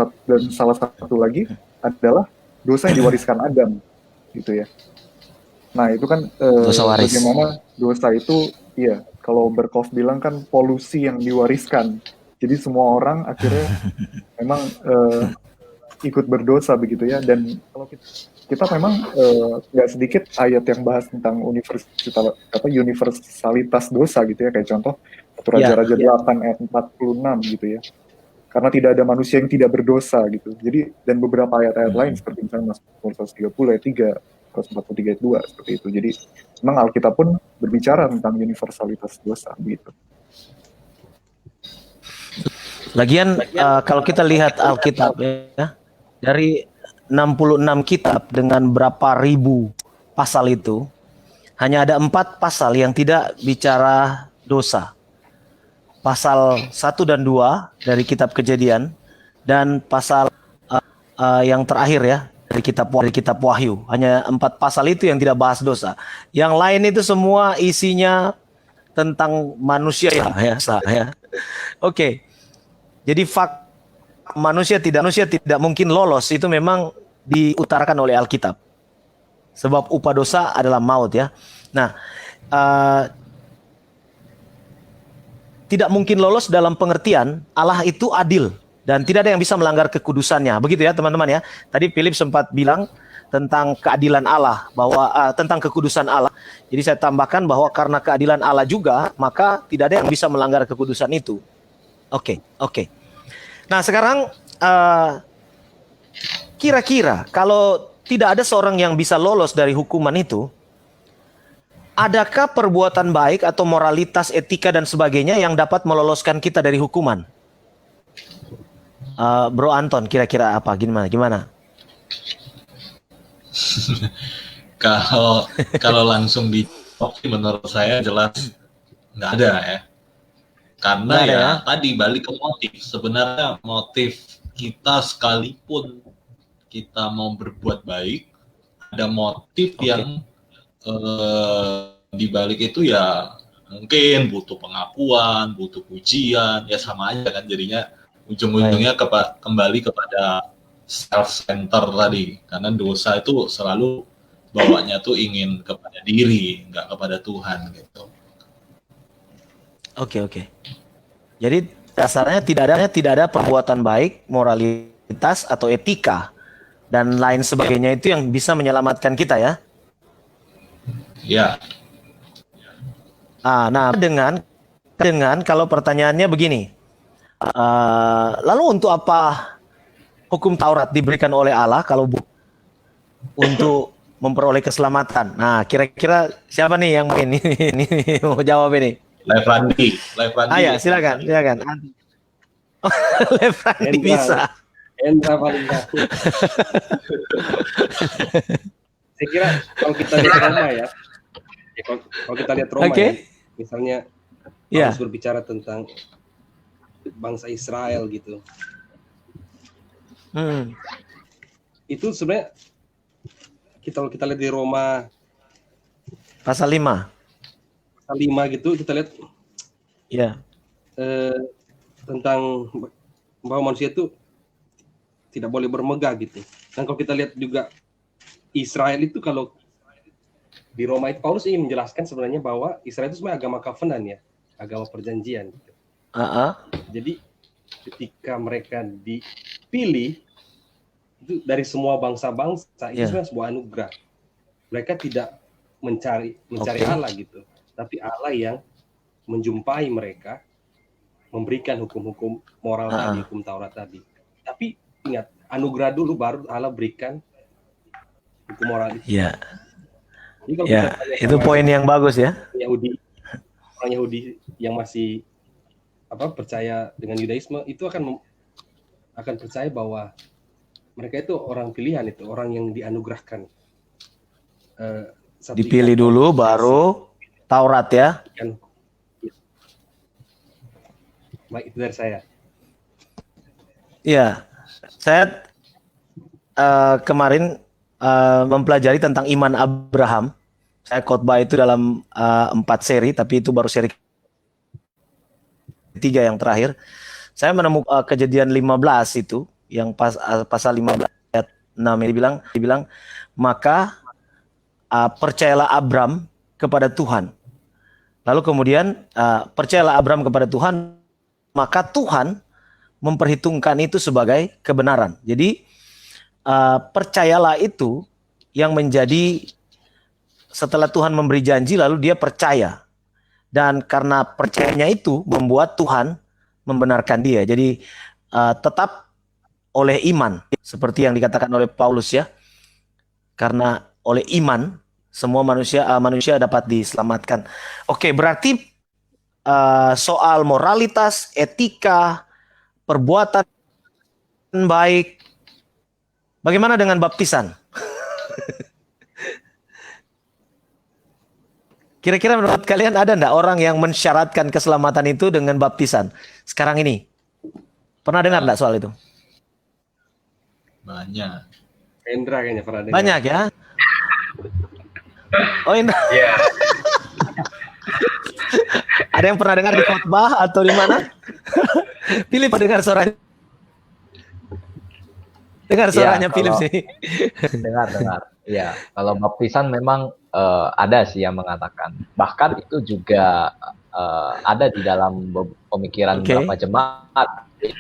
[SPEAKER 5] salah satu lagi adalah dosa yang diwariskan Adam, gitu ya. Nah itu kan bagaimana dosa itu, iya, kalau Berkhoff bilang kan polusi yang diwariskan. Jadi semua orang akhirnya memang ikut berdosa begitu ya. Dan kalau kita memang nggak sedikit ayat yang bahas tentang universalitas dosa gitu ya. Kayak contoh Raja-Raja 8 ayat 46 gitu ya. Karena tidak ada manusia yang tidak berdosa gitu. Jadi dan beberapa ayat-ayat lain seperti misalnya Mazmur 130 ayat 3, 143 ayat 2 seperti itu. Jadi memang Alkitab pun berbicara tentang universalitas dosa begitu.
[SPEAKER 1] Lagian kalau kita lihat Alkitab ya, dari 66 kitab dengan berapa ribu pasal itu, hanya ada 4 pasal yang tidak bicara dosa. Pasal 1 dan 2 dari kitab Kejadian, dan pasal yang terakhir ya dari kitab Wahyu. Hanya 4 pasal itu yang tidak bahas dosa. Yang lain itu semua isinya tentang manusia ya. Oke. Jadi manusia tidak mungkin lolos itu memang diutarakan oleh Alkitab. Sebab upah dosa adalah maut ya. Nah, tidak mungkin lolos dalam pengertian Allah itu adil dan tidak ada yang bisa melanggar kekudusannya. Begitu ya teman-teman ya. Tadi Philip sempat bilang tentang keadilan Allah, bahwa tentang kekudusan Allah. Jadi saya tambahkan bahwa karena keadilan Allah juga, maka tidak ada yang bisa melanggar kekudusan itu. Oke. Nah sekarang kira-kira kalau tidak ada seorang yang bisa lolos dari hukuman itu, adakah perbuatan baik atau moralitas, etika dan sebagainya yang dapat meloloskan kita dari hukuman? Bro Anton, kira-kira apa? Gimana?
[SPEAKER 4] Kalau langsung dijawab sih menurut saya jelas nggak ada ya. Karena
[SPEAKER 1] Nggak ada
[SPEAKER 4] ya
[SPEAKER 1] ya?
[SPEAKER 4] tadi balik ke motif. Sebenarnya motif kita sekalipun kita mau berbuat baik, ada motif yang di balik itu ya mungkin butuh pengakuan, butuh pujian, ya sama aja kan jadinya ujung-ujungnya kembali kepada self-center tadi. Karena dosa itu selalu bawanya tuh ingin kepada diri, nggak kepada Tuhan gitu.
[SPEAKER 1] Oke. Jadi dasarnya tidak ada perbuatan baik, moralitas atau etika dan lain sebagainya itu yang bisa menyelamatkan kita ya.
[SPEAKER 4] Ya.
[SPEAKER 1] Nah dengan kalau pertanyaannya begini, lalu untuk apa hukum Taurat diberikan oleh Allah kalau untuk memperoleh keselamatan? Nah kira-kira siapa nih yang main ini mau jawab ini?
[SPEAKER 4] Live Randy.
[SPEAKER 1] Ya silakan. Live Randy bisa.
[SPEAKER 6] Hendra paling baku. Saya kira kalau kita lihat Roma ya, kalau kita lihat Roma ya, misalnya harus berbicara tentang bangsa Israel gitu. Itu sebenarnya kalau kita lihat di Roma
[SPEAKER 1] pasal 5
[SPEAKER 6] gitu kita lihat tentang bahwa manusia itu tidak boleh bermegah gitu. Dan kalau kita lihat juga Israel itu kalau di Roma itu Paulus ingin menjelaskan sebenarnya bahwa Israel itu sebenarnya agama covenant ya, agama perjanjian. Gitu. Jadi ketika mereka dipilih itu dari semua bangsa-bangsa itu sebenarnya sebuah anugerah. Mereka tidak mencari Allah gitu, tapi Allah yang menjumpai mereka, memberikan hukum-hukum moral tadi, hukum Taurat tadi. Tapi ingat, anugerah dulu baru Allah berikan hukum moral itu.
[SPEAKER 1] Iya. Itu poin yang bagus ya.
[SPEAKER 6] Orang Yahudi yang masih percaya dengan Yudaisme itu akan percaya bahwa mereka itu orang pilihan, itu orang yang dianugerahkan.
[SPEAKER 1] Dipilih dulu baru Taurat ya.
[SPEAKER 6] Baik, itu dari saya.
[SPEAKER 1] Iya, saya kemarin mempelajari tentang iman Abraham. Saya khotbah itu dalam 4 seri, tapi itu baru seri 3 yang terakhir. Saya menemukan Kejadian 15 itu, yang pasal 15 ayat 6 ini dibilang maka percayalah Abram kepada Tuhan. Lalu kemudian percayalah Abram kepada Tuhan, maka Tuhan memperhitungkan itu sebagai kebenaran. Jadi percayalah itu yang menjadi setelah Tuhan memberi janji lalu dia percaya. Dan karena percayanya itu membuat Tuhan membenarkan dia. Jadi tetap oleh iman seperti yang dikatakan oleh Paulus ya. Karena oleh iman semua manusia dapat diselamatkan. Oke, berarti soal moralitas, etika, perbuatan baik. Bagaimana dengan baptisan? Kira-kira menurut kalian ada enggak orang yang mensyaratkan keselamatan itu dengan baptisan? Sekarang ini. Pernah dengar enggak soal itu?
[SPEAKER 4] Banyak.
[SPEAKER 6] Hendra kayaknya pernah dengar.
[SPEAKER 1] Banyak ya? Oh Indra.
[SPEAKER 2] Iya.
[SPEAKER 1] Ada yang pernah dengar di khotbah atau di mana? Pilih dengar suaranya. Dengar suaranya
[SPEAKER 3] Iya,
[SPEAKER 1] Philip
[SPEAKER 3] kalau
[SPEAKER 1] sih.
[SPEAKER 3] dengar. Ya, kalau baptisan memang ada sih yang mengatakan. Bahkan itu juga ada di dalam pemikiran beberapa
[SPEAKER 1] Oke.
[SPEAKER 3] jemaat,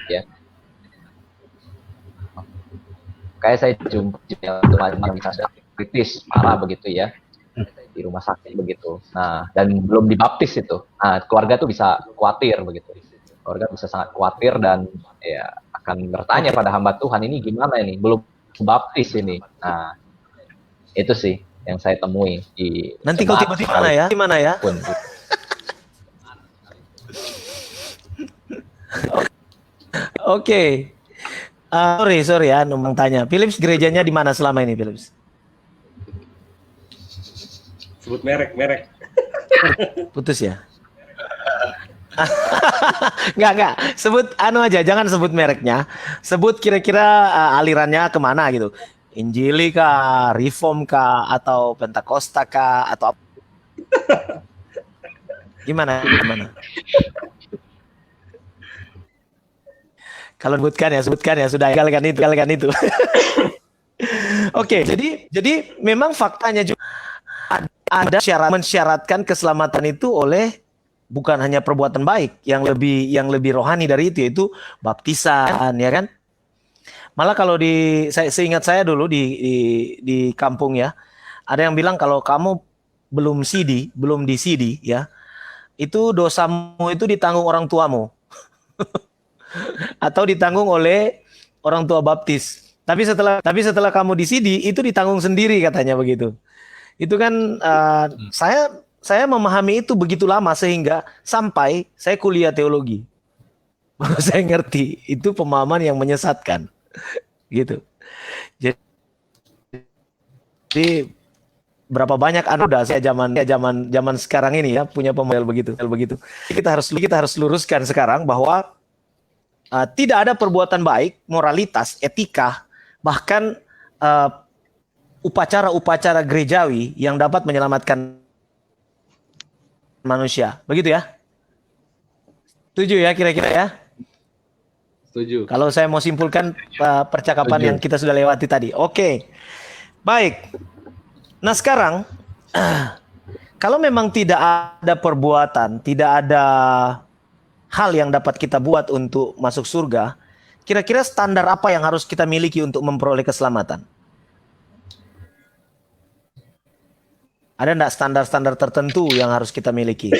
[SPEAKER 3] ya. Kayak saya jumpa teman yang sudah kritis parah begitu ya di rumah sakit begitu. Nah, dan belum dibaptis itu. Nah, keluarga tuh bisa khawatir begitu. Keluarga bisa sangat khawatir dan ya akan bertanya pada hamba Tuhan, ini gimana ini? Belum baptis ini. Nah, itu sih yang saya temui di
[SPEAKER 1] Nanti kalau
[SPEAKER 3] jemaat
[SPEAKER 1] tiba-tiba mana ya?
[SPEAKER 3] sekalipun.
[SPEAKER 1] Oke. Sorry ya, numpang tanya. Philips gerejanya di mana selama ini, Philips?
[SPEAKER 6] Sebut merek.
[SPEAKER 1] Putus ya? Enggak. Sebut aja, jangan sebut mereknya. Sebut kira-kira alirannya kemana gitu. Injili kah, Reform kah, atau Pentakosta kah, atau apa? Gimana? Kalau sebutkan ya, sudah tinggalkan itu. Oke, jadi memang faktanya juga ada mensyaratkan keselamatan itu oleh bukan hanya perbuatan baik yang lebih rohani dari itu, yaitu baptisan, ya kan? Malah kalau seingat saya dulu di kampung ya, ada yang bilang kalau kamu belum di CD ya, itu dosamu itu ditanggung orang tuamu atau ditanggung oleh orang tua baptis. Tapi setelah kamu di CD itu ditanggung sendiri katanya begitu. Itu kan saya memahami itu begitu lama sehingga sampai saya kuliah teologi. Baru saya ngerti itu pemahaman yang menyesatkan. Gitu. Jadi berapa banyak saya zaman sekarang ini ya punya pemahaman begitu. Kita harus luruskan sekarang bahwa tidak ada perbuatan baik, moralitas, etika, bahkan upacara-upacara gerejawi yang dapat menyelamatkan manusia. Begitu ya? Setuju ya kira-kira ya?
[SPEAKER 6] Setuju.
[SPEAKER 1] Kalau saya mau simpulkan percakapan yang kita sudah lewati tadi. Oke. Baik. Nah sekarang kalau memang tidak ada perbuatan, tidak ada hal yang dapat kita buat untuk masuk surga, kira-kira standar apa yang harus kita miliki untuk memperoleh keselamatan? Ada enggak standar-standar tertentu yang harus kita miliki?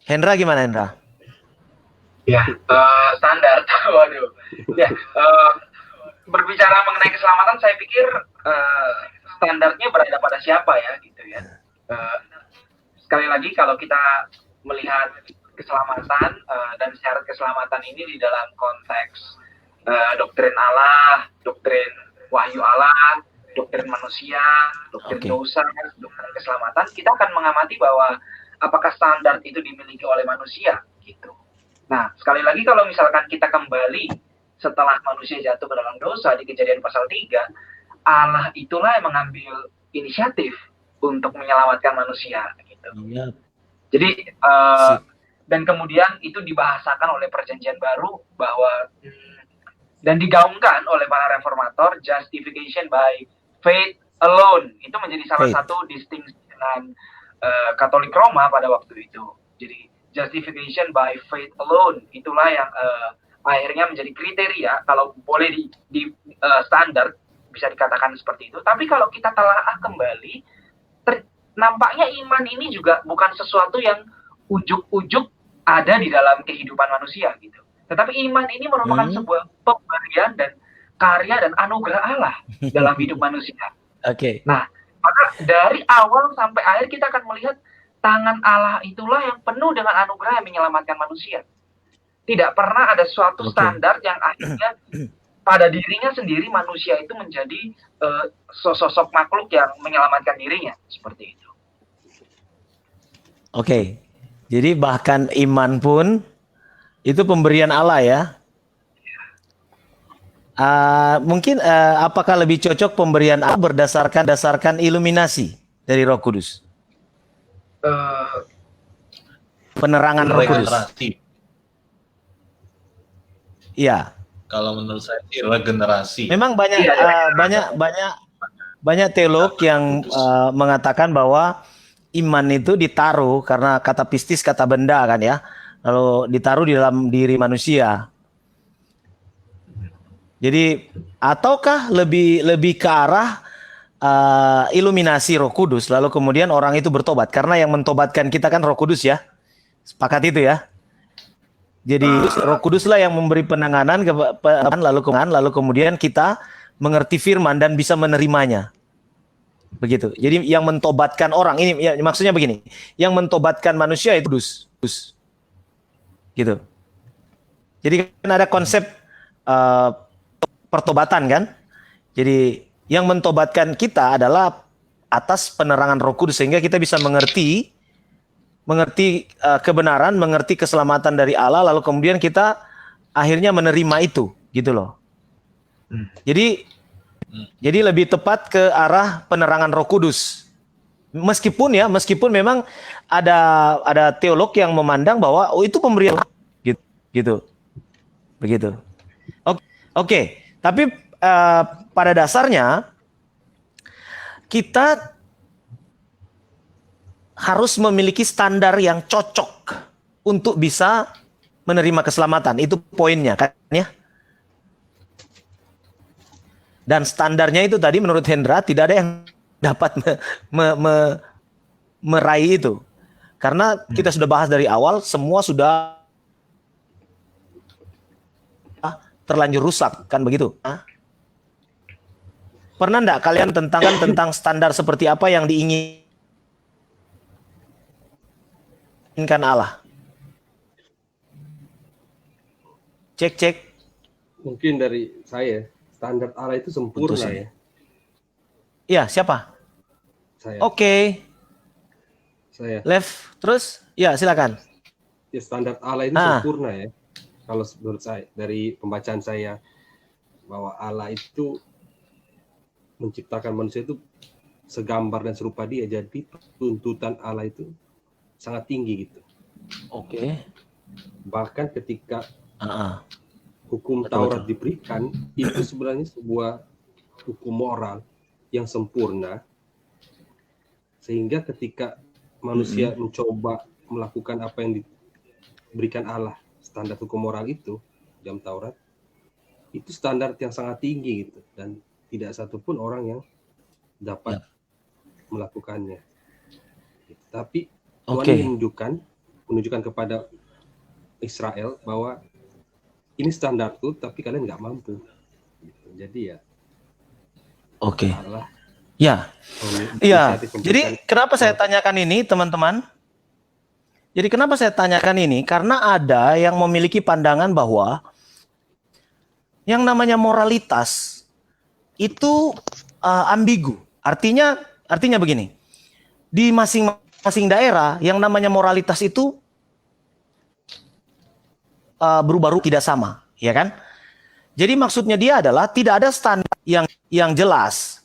[SPEAKER 1] Hendra gimana Hendra?
[SPEAKER 2] Ya, standar. Waduh. Ya, berbicara mengenai keselamatan, saya pikir standarnya berada pada siapa ya, gitu ya. Sekali lagi, kalau kita melihat keselamatan dan syarat keselamatan ini di dalam konteks doktrin Allah, doktrin wahyu Allah, doktrin manusia, doktrin dosa, doktrin keselamatan, kita akan mengamati bahwa apakah standar itu dimiliki oleh manusia, gitu. Nah, sekali lagi kalau misalkan kita kembali setelah manusia jatuh ke dalam dosa di Kejadian pasal 3, Allah itulah yang mengambil inisiatif untuk menyelamatkan manusia, gitu.
[SPEAKER 1] Iya.
[SPEAKER 2] Jadi dan kemudian itu dibahasakan oleh Perjanjian Baru bahwa dan digaungkan oleh para reformator, justification by faith alone. Itu menjadi salah satu distingsi dengan Katolik Roma pada waktu itu. Jadi justification by faith alone itulah yang akhirnya menjadi kriteria, kalau boleh di standar bisa dikatakan seperti itu. Tapi kalau kita telaah kembali, nampaknya iman ini juga bukan sesuatu yang ujuk-ujuk ada di dalam kehidupan manusia gitu. Tetapi iman ini merupakan sebuah pemberian dan karya dan anugerah Allah dalam hidup manusia.
[SPEAKER 1] Oke.
[SPEAKER 2] Nah, maka dari awal sampai akhir kita akan melihat tangan Allah itulah yang penuh dengan anugerah yang menyelamatkan manusia. Tidak pernah ada suatu standar yang akhirnya pada dirinya sendiri manusia itu menjadi sosok makhluk yang menyelamatkan dirinya, seperti itu.
[SPEAKER 1] Oke. Jadi bahkan iman pun itu pemberian Allah ya. Mungkin apakah lebih cocok pemberian Allah berdasarkan iluminasi dari Roh Kudus? Penerangan Roh Kudus. Iya.
[SPEAKER 4] Kalau menurut saya sih regenerasi.
[SPEAKER 1] Memang banyak
[SPEAKER 2] Iya, iya.
[SPEAKER 1] banyak teolog yang mengatakan bahwa iman itu ditaruh karena kata pistis kata benda kan ya, lalu ditaruh di dalam diri manusia. Jadi ataukah lebih ke arah iluminasi Roh Kudus, lalu kemudian orang itu bertobat karena yang mentobatkan kita kan Roh Kudus ya, sepakat itu ya. Jadi Roh Kuduslah yang memberi penanganan lalu kemudian kita mengerti firman dan bisa menerimanya. Begitu. Jadi yang mentobatkan orang ini ya, maksudnya begini, yang mentobatkan manusia itu kudus. Gitu. Jadi kan ada konsep pertobatan kan? Jadi yang mentobatkan kita adalah atas penerangan Roh Kudus sehingga kita bisa mengerti kebenaran, mengerti keselamatan dari Allah, lalu kemudian kita akhirnya menerima itu, gitu loh. Jadi lebih tepat ke arah penerangan Roh Kudus. Meskipun memang ada teolog yang memandang bahwa itu pemberian gitu. Begitu. Oke. Tapi pada dasarnya kita harus memiliki standar yang cocok untuk bisa menerima keselamatan. Itu poinnya kan ya. Dan standarnya itu tadi menurut Hendra tidak ada yang dapat meraih itu. Karena kita sudah bahas dari awal, semua sudah terlanjur rusak, kan begitu? Pernah enggak kalian tentang standar seperti apa yang diinginkan Allah? Cek.
[SPEAKER 6] Mungkin dari saya, standar Allah itu sempurna ya.
[SPEAKER 1] Iya, siapa?
[SPEAKER 6] Saya.
[SPEAKER 1] Oke.
[SPEAKER 6] Saya.
[SPEAKER 1] Left, terus? Ya, silakan.
[SPEAKER 6] Ya, standar Allah itu sempurna ya. Kalau menurut saya, dari pembacaan saya, bahwa Allah itu menciptakan manusia itu segambar dan serupa dia. Jadi tuntutan Allah itu sangat tinggi gitu.
[SPEAKER 1] Oke.
[SPEAKER 6] Bahkan ketika hukum Taurat diberikan, itu sebenarnya sebuah hukum moral yang sempurna, sehingga ketika manusia mencoba melakukan apa yang diberikan Allah, standar hukum moral itu dalam Taurat, itu standar yang sangat tinggi gitu, dan tidak satupun orang yang dapat melakukannya. Tapi Tuhan menunjukkan kepada Israel bahwa ini standarku, tapi kalian nggak mampu. Jadi ya.
[SPEAKER 1] Oke.
[SPEAKER 6] Allah.
[SPEAKER 1] Ya. Iya. Jadi kenapa saya tanyakan ini, teman-teman? Jadi kenapa saya tanyakan ini? Karena ada yang memiliki pandangan bahwa yang namanya moralitas itu ambigu. Artinya begini. Di masing-masing daerah yang namanya moralitas itu berubah-ubah, tidak sama, ya kan? Jadi maksudnya dia adalah tidak ada standar yang jelas.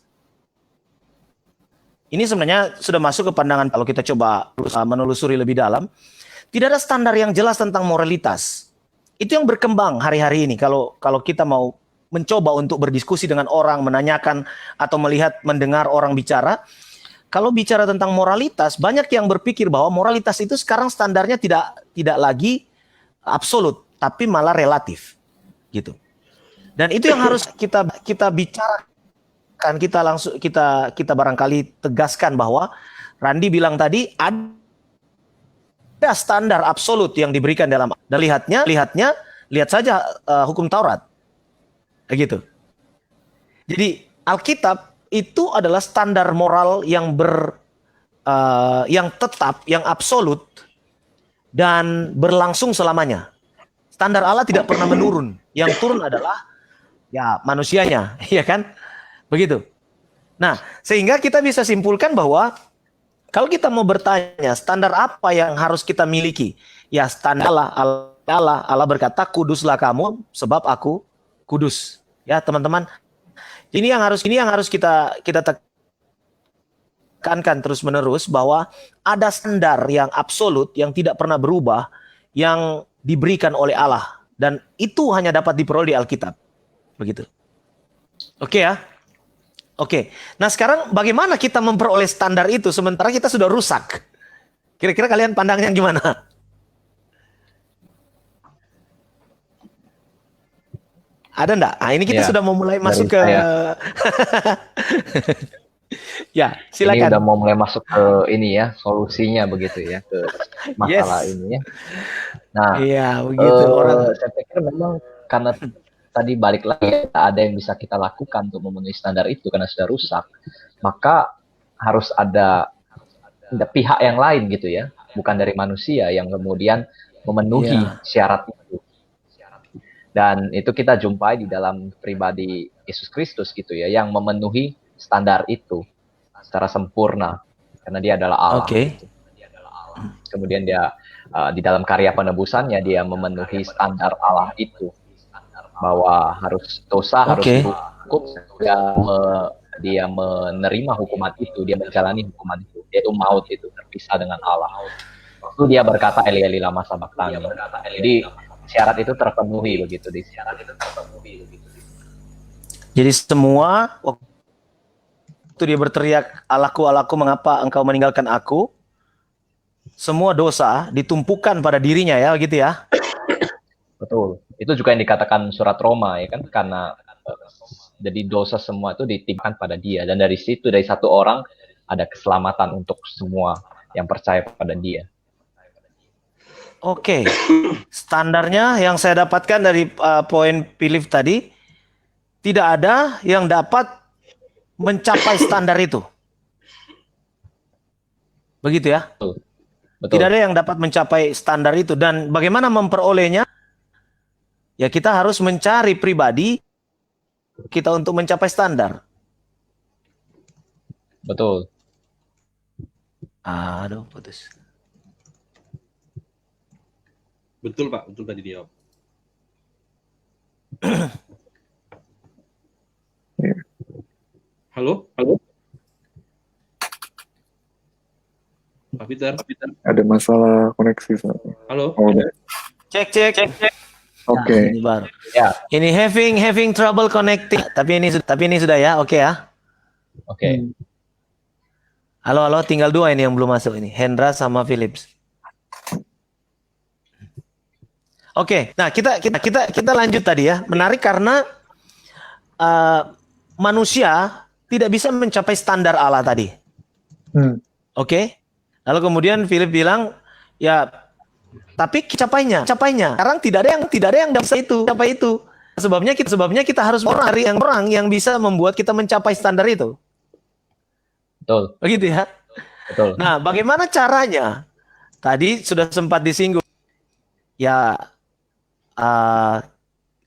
[SPEAKER 1] Ini sebenarnya sudah masuk ke pandangan kalau kita coba menelusuri lebih dalam. Tidak ada standar yang jelas tentang moralitas. Itu yang berkembang hari-hari ini. Kalau kita mau mencoba untuk berdiskusi dengan orang, menanyakan atau mendengar orang bicara. Kalau bicara tentang moralitas, banyak yang berpikir bahwa moralitas itu sekarang standarnya tidak lagi absolut, tapi malah relatif, gitu. Dan itu yang harus kita bicarakan, kita barangkali tegaskan bahwa Randi bilang tadi ada standar absolut yang diberikan dalam, dan lihat saja hukum Taurat, begitu. Jadi Alkitab itu adalah standar moral yang tetap, yang absolut dan berlangsung selamanya. Standar Allah tidak pernah menurun. Yang turun adalah ya manusianya, ya kan? Begitu. Nah, sehingga kita bisa simpulkan bahwa kalau kita mau bertanya standar apa yang harus kita miliki, ya standar Allah berkata, kuduslah kamu sebab aku kudus. Ya, teman-teman. Ini yang harus kita tekankan terus-menerus, bahwa ada standar yang absolut yang tidak pernah berubah yang diberikan oleh Allah Dan itu hanya dapat diperoleh di Alkitab. Begitu. Oke ya? Oke. Nah sekarang bagaimana kita memperoleh standar itu sementara kita sudah rusak? Kira-kira kalian pandangnya gimana? Ada enggak? Ah, ini kita
[SPEAKER 3] Ya,
[SPEAKER 1] sudah mau mulai masuk
[SPEAKER 3] dari
[SPEAKER 1] ke...
[SPEAKER 3] saya.
[SPEAKER 1] Ya,
[SPEAKER 3] Ini
[SPEAKER 1] silakan.
[SPEAKER 3] udah mau mulai masuk ke ini ya, solusinya begitu ya, ke masalah
[SPEAKER 1] Yes.
[SPEAKER 3] ini ya. Nah,
[SPEAKER 1] Iya, begitu orang.
[SPEAKER 3] saya pikir memang karena tadi balik lagi ya, tak ada yang bisa kita lakukan untuk memenuhi standar itu karena sudah rusak, maka harus ada pihak yang lain gitu ya, bukan dari manusia yang kemudian memenuhi
[SPEAKER 1] Iya.
[SPEAKER 3] syarat itu. Dan itu kita jumpai di dalam pribadi Yesus Kristus gitu ya, yang memenuhi standar itu secara sempurna karena dia adalah Allah.
[SPEAKER 1] Oke.
[SPEAKER 3] Gitu. Kemudian dia di dalam karya penebusannya dia memenuhi standar Allah itu, bahwa harus dosa harus
[SPEAKER 1] Oke.
[SPEAKER 3] dihukum, dia menerima hukuman itu, dia menjalani hukuman itu, yaitu maut itu, terpisah dengan Allah. Itu dia berkata Eli Eli lama sabachthani. Jadi syarat itu terpenuhi begitu di syarat itu terpenuhi begitu.
[SPEAKER 1] Jadi semua waktu dia berteriak, Allahku, Allahku, mengapa engkau meninggalkan aku? Semua dosa ditumpukan pada dirinya ya, gitu ya.
[SPEAKER 3] Betul. Itu juga yang dikatakan surat Roma ya kan, karena jadi dosa semua itu ditimpakan pada dia, dan dari situ dari satu orang ada keselamatan untuk semua yang percaya pada dia.
[SPEAKER 1] Oke. Standarnya yang saya dapatkan dari poin Philip tadi, tidak ada yang dapat mencapai standar itu. Begitu ya?
[SPEAKER 3] Betul.
[SPEAKER 1] Tidak ada yang dapat mencapai standar itu. Dan bagaimana memperolehnya? Ya kita harus mencari pribadi kita untuk mencapai standar.
[SPEAKER 3] Betul.
[SPEAKER 1] Aduh, putus.
[SPEAKER 6] Betul Pak, betul tadi dijawab. Halo? Pak Peter?
[SPEAKER 5] Ada masalah koneksi.
[SPEAKER 6] Halo?
[SPEAKER 5] Oh, udah.
[SPEAKER 1] Cek.
[SPEAKER 5] Oke.
[SPEAKER 1] Nah, ini baru.
[SPEAKER 3] Ya,
[SPEAKER 1] Ini having trouble connecting. Tapi ini sudah ya, oke ya.
[SPEAKER 3] oke.
[SPEAKER 1] Halo, tinggal dua ini yang belum masuk ini, Hendra sama Philips. Oke, nah kita lanjut tadi ya. Menarik karena manusia tidak bisa mencapai standar Allah tadi. Oke. Lalu kemudian Philip bilang, ya tapi capainya. Sekarang tidak ada yang bisa capai itu. Sebabnya kita harus mencari orang yang bisa membuat kita mencapai standar itu.
[SPEAKER 3] Betul.
[SPEAKER 1] Begitu ya.
[SPEAKER 3] Betul.
[SPEAKER 1] Nah, bagaimana caranya? Tadi sudah sempat disinggung. Ya,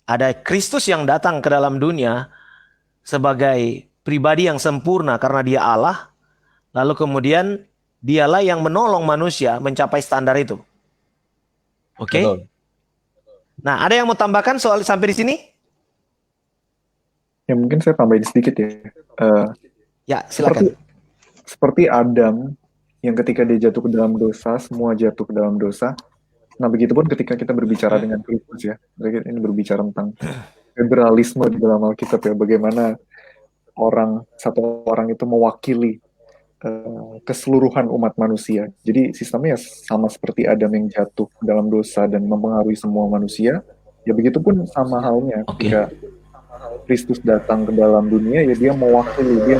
[SPEAKER 1] ada Kristus yang datang ke dalam dunia sebagai pribadi yang sempurna karena dia Allah. Lalu kemudian dialah yang menolong manusia mencapai standar itu. Oke?
[SPEAKER 3] Betul.
[SPEAKER 1] Nah, ada yang mau tambahkan soal sampai di sini?
[SPEAKER 5] Ya mungkin saya tambahin sedikit ya.
[SPEAKER 1] Ya, silakan.
[SPEAKER 5] Seperti Adam yang ketika dia jatuh ke dalam dosa, semua jatuh ke dalam dosa. Nah, begitupun ketika kita berbicara dengan Kristus ya. Ini berbicara tentang federalisme di dalam Alkitab ya. Bagaimana satu orang itu mewakili keseluruhan umat manusia. Jadi sistemnya sama seperti Adam yang jatuh ke dalam dosa dan mempengaruhi semua manusia. Ya begitupun sama halnya ketika Kristus datang ke dalam dunia, ya dia mewakili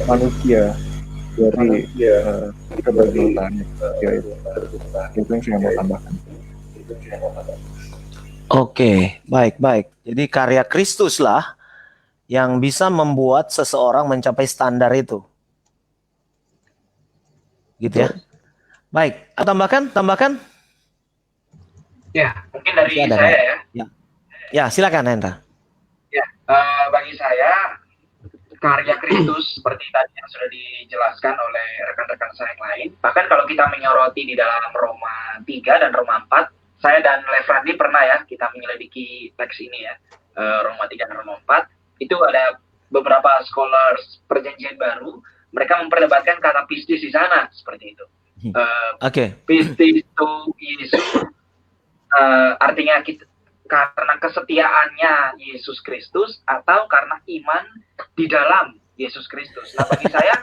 [SPEAKER 5] manusia dari keberdosaannya. Ya, itu yang saya mau tambahkan.
[SPEAKER 1] Oke, baik. Jadi karya Kristus lah yang bisa membuat seseorang mencapai standar itu. Gitu ya. Baik, tambahkan?
[SPEAKER 2] Ya, mungkin dari
[SPEAKER 1] Ada.
[SPEAKER 2] saya ya.
[SPEAKER 1] Ya, silakan Hendra.
[SPEAKER 2] Ya, bagi saya karya Kristus seperti tadi yang sudah dijelaskan oleh rekan-rekan saya yang lain. Bahkan kalau kita menyoroti di dalam Roma 3 dan Roma 4, saya dan Lefrandi pernah ya kita menyelidiki teks ini ya, Roma 3 dan Roma 4. Itu ada beberapa scholars perjanjian baru, mereka memperdebatkan kata pistis di sana seperti itu.
[SPEAKER 1] Oke.
[SPEAKER 2] Pistis to Yesus artinya kita karena kesetiaannya Yesus Kristus atau karena iman di dalam Yesus Kristus. Nah, bagi saya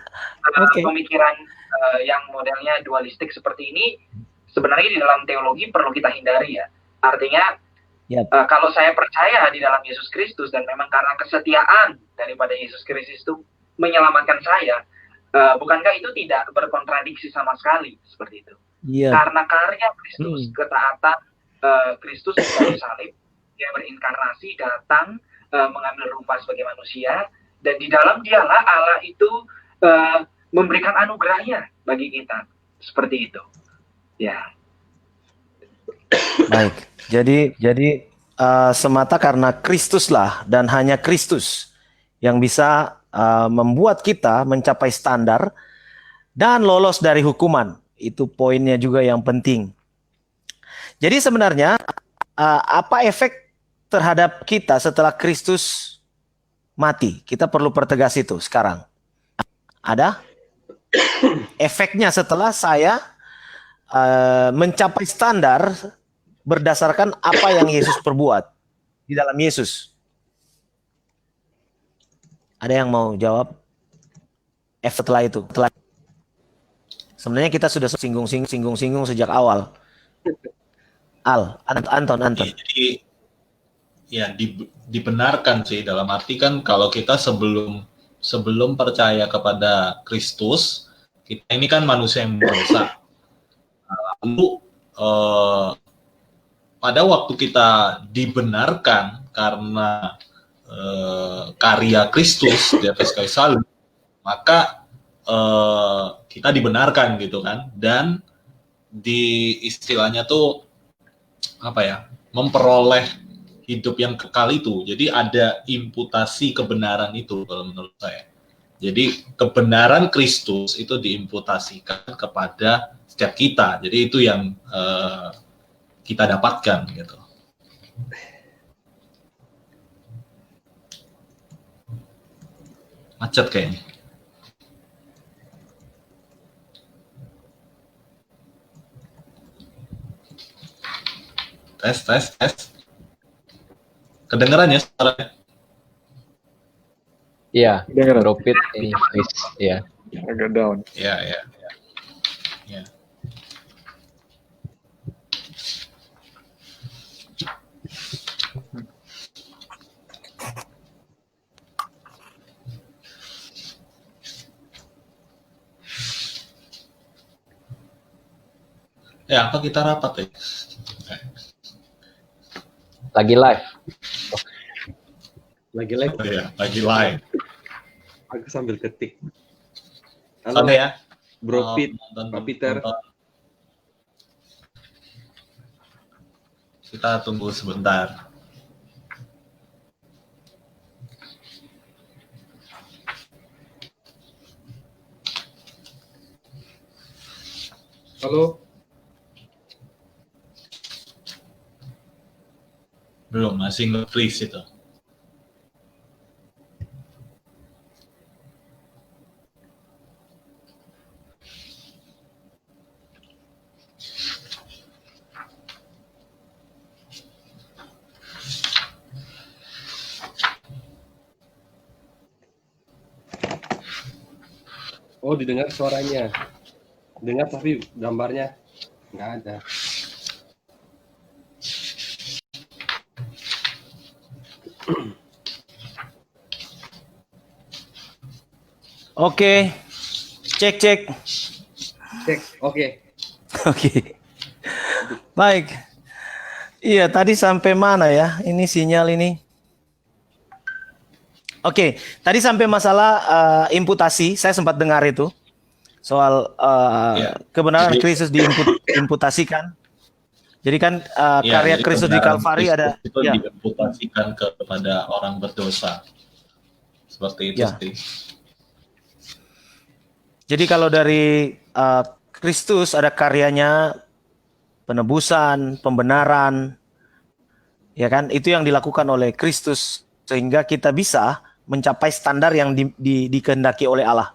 [SPEAKER 1] Oke.
[SPEAKER 2] pemikiran yang modelnya dualistik seperti ini sebenarnya di dalam teologi perlu kita hindari ya. Artinya
[SPEAKER 1] Yap.
[SPEAKER 2] kalau saya percaya di dalam Yesus Kristus dan memang karena kesetiaan daripada Yesus Kristus itu menyelamatkan saya, bukankah itu tidak berkontradiksi sama sekali seperti itu?
[SPEAKER 1] Iya.
[SPEAKER 2] Karena karya Kristus, ketaatan Kristus di kayu salib, dia berinkarnasi, datang mengambil rupa sebagai manusia, dan di dalam dialah Allah itu memberikan anugerahnya bagi kita, seperti itu. Ya.
[SPEAKER 1] Baik. Jadi semata karena Kristuslah dan hanya Kristus yang bisa membuat kita mencapai standar dan lolos dari hukuman. Itu poinnya juga yang penting. Jadi sebenarnya apa efek terhadap kita setelah Kristus mati? Kita perlu pertegas itu sekarang. Ada efeknya setelah saya mencapai standar berdasarkan apa yang Yesus perbuat di dalam Yesus. Ada yang mau jawab? Setelah itu. Sebenarnya kita sudah singgung-singgung sejak awal. Anton.
[SPEAKER 4] Jadi ya dibenarkan sih, dalam arti kan kalau kita sebelum percaya kepada Kristus, kita ini kan manusia yang berdosa. Lalu pada waktu kita dibenarkan karena karya Kristus di atas kayu salib, maka kita dibenarkan gitu kan, dan di istilahnya tuh apa ya, memperoleh hidup yang kekal itu. Jadi ada imputasi kebenaran itu kalau menurut saya. Jadi kebenaran Kristus itu diimputasikan kepada setiap kita. Jadi itu yang kita dapatkan gitu. Macet kayaknya. Tes. Kedengeran ya suaranya?
[SPEAKER 3] Iya,
[SPEAKER 5] Kedengeran.
[SPEAKER 3] Bropit ini please. Iya.
[SPEAKER 5] Agak down.
[SPEAKER 4] Ya. Ya, apa kita rapat ya?
[SPEAKER 3] Lagi live.
[SPEAKER 6] Lagi live,
[SPEAKER 4] Oh, ya, lagi live.
[SPEAKER 6] aku sambil ketik. Halo,
[SPEAKER 4] Oke ya.
[SPEAKER 6] Bro Pit,
[SPEAKER 4] Nonton-
[SPEAKER 6] Pak Peter.
[SPEAKER 4] nonton. Kita tunggu sebentar.
[SPEAKER 6] Halo,
[SPEAKER 4] Belum, masih nge-freeze itu.
[SPEAKER 6] oh didengar suaranya. Dengar tapi gambarnya nggak ada.
[SPEAKER 1] Oke. Cek.
[SPEAKER 6] Cek, oke.
[SPEAKER 1] Oke. Baik. Iya, tadi sampai mana ya? Ini sinyal ini. Oke, tadi sampai masalah imputasi. Saya sempat dengar itu. Soal
[SPEAKER 4] Ya.
[SPEAKER 1] kebenaran
[SPEAKER 4] Jadi-
[SPEAKER 1] Kristus diimputasikan. Jadi kan
[SPEAKER 4] Ya,
[SPEAKER 1] karya
[SPEAKER 4] jadi
[SPEAKER 1] Kristus di
[SPEAKER 4] kebenaran
[SPEAKER 1] Kalvari
[SPEAKER 4] Kristus
[SPEAKER 1] ada.
[SPEAKER 4] itu
[SPEAKER 1] Ya.
[SPEAKER 4] diimputasikan kepada orang berdosa. Seperti itu
[SPEAKER 1] Ya.
[SPEAKER 4] sih.
[SPEAKER 1] Jadi kalau dari Kristus ada karyanya penebusan, pembenaran, ya kan? Itu yang dilakukan oleh Kristus sehingga kita bisa mencapai standar yang dikehendaki oleh Allah.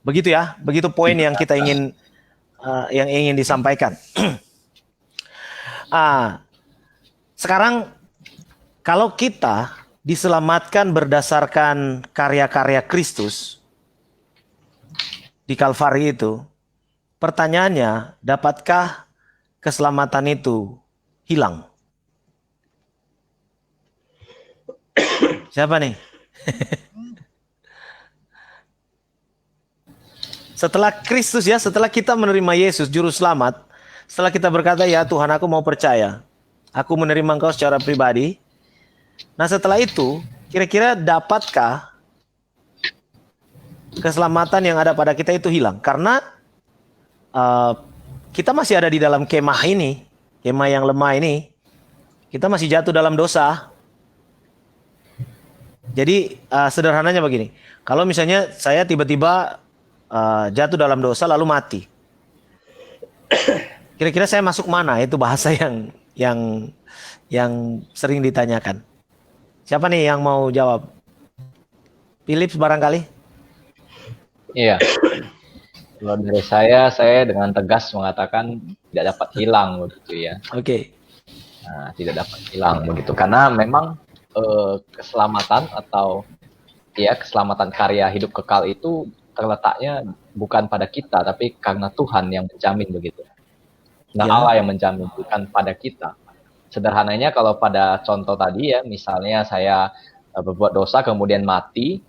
[SPEAKER 1] Begitu ya, begitu poin yang kita ingin yang ingin disampaikan. Sekarang kalau kita diselamatkan berdasarkan karya-karya Kristus di Kalvari itu, pertanyaannya, dapatkah keselamatan itu hilang? Siapa nih? Setelah Kristus ya, setelah kita menerima Yesus juru selamat, setelah kita berkata, ya Tuhan aku mau percaya, aku menerima Engkau secara pribadi. Nah setelah itu, kira-kira dapatkah keselamatan yang ada pada kita itu hilang? Karena kita masih ada di dalam kemah ini, kemah yang lemah ini, kita masih jatuh dalam dosa. Jadi sederhananya begini, kalau misalnya saya tiba-tiba jatuh dalam dosa lalu mati, kira-kira saya masuk mana? Itu bahasa yang sering ditanyakan. Siapa nih yang mau jawab? Philips barangkali?
[SPEAKER 3] Iya. Kalau dari saya dengan tegas mengatakan tidak dapat hilang begitu ya.
[SPEAKER 1] Oke.
[SPEAKER 3] Nah, tidak dapat hilang begitu karena memang keselamatan atau ya keselamatan karya hidup kekal itu terletaknya bukan pada kita tapi karena Tuhan yang menjamin begitu. Nah,
[SPEAKER 1] Ya.
[SPEAKER 3] Allah yang menjamin bukan pada kita. Sederhananya kalau pada contoh tadi ya, misalnya saya berbuat dosa kemudian mati.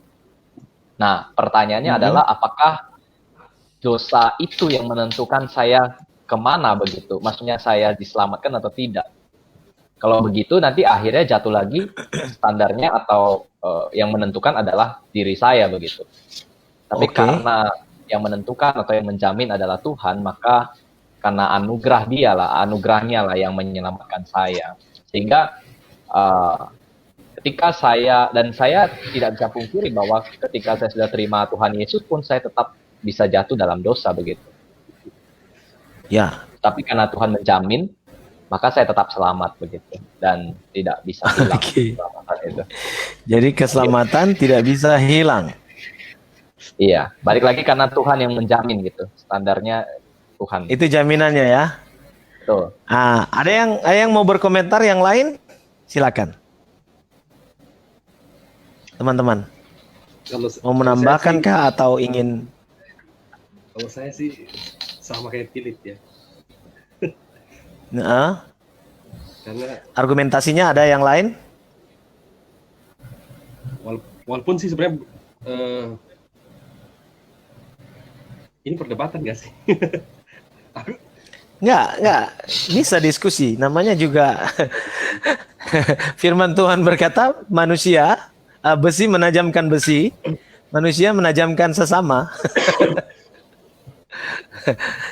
[SPEAKER 3] Nah, pertanyaannya adalah apakah dosa itu yang menentukan saya kemana begitu? Maksudnya saya diselamatkan atau tidak? Kalau begitu nanti akhirnya jatuh lagi standarnya atau yang menentukan adalah diri saya begitu. Tapi
[SPEAKER 1] Oke.
[SPEAKER 3] karena yang menentukan atau yang menjamin adalah Tuhan, maka karena anugerahnya lah yang menyelamatkan saya. Sehingga ketika saya tidak bisa pungkiri bahwa ketika saya sudah terima Tuhan Yesus pun saya tetap bisa jatuh dalam dosa begitu.
[SPEAKER 1] Ya.
[SPEAKER 3] Tapi karena Tuhan menjamin, maka saya tetap selamat begitu dan tidak bisa hilang
[SPEAKER 1] Oke.
[SPEAKER 3] keselamatan itu.
[SPEAKER 1] Jadi keselamatan tidak bisa hilang.
[SPEAKER 3] Iya, balik lagi karena Tuhan yang menjamin gitu. Standarnya Tuhan.
[SPEAKER 1] Itu jaminannya ya.
[SPEAKER 3] Betul.
[SPEAKER 1] Ada yang mau berkomentar yang lain? Silakan. Teman-teman, mau menambahkan kah atau ingin?
[SPEAKER 6] Kalau saya sih sama kayak Philip ya. Karena
[SPEAKER 1] Argumentasinya ada yang lain?
[SPEAKER 6] walaupun sih sebenarnya ini perdebatan nggak sih?
[SPEAKER 1] Nggak. Bisa diskusi. Namanya juga firman Tuhan berkata, manusia, besi menajamkan besi, manusia menajamkan sesama.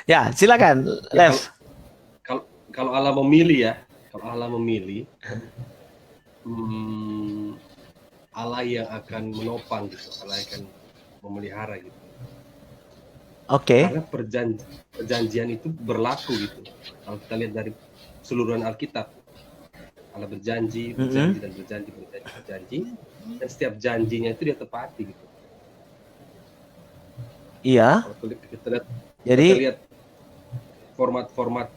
[SPEAKER 1] Ya, silakan,
[SPEAKER 6] Ya,
[SPEAKER 1] Lev.
[SPEAKER 6] kalau Allah memilih ya, Allah yang akan menopang gitu, Allah yang akan memelihara gitu.
[SPEAKER 1] Oke.
[SPEAKER 6] Karena perjanjian itu berlaku gitu. Kalau kita lihat dari keseluruhan Alkitab, Allah berjanji, berjanji, dan setiap janjinya itu dia tepati gitu.
[SPEAKER 1] Iya.
[SPEAKER 6] Kalau kita
[SPEAKER 1] Jadi
[SPEAKER 6] lihat format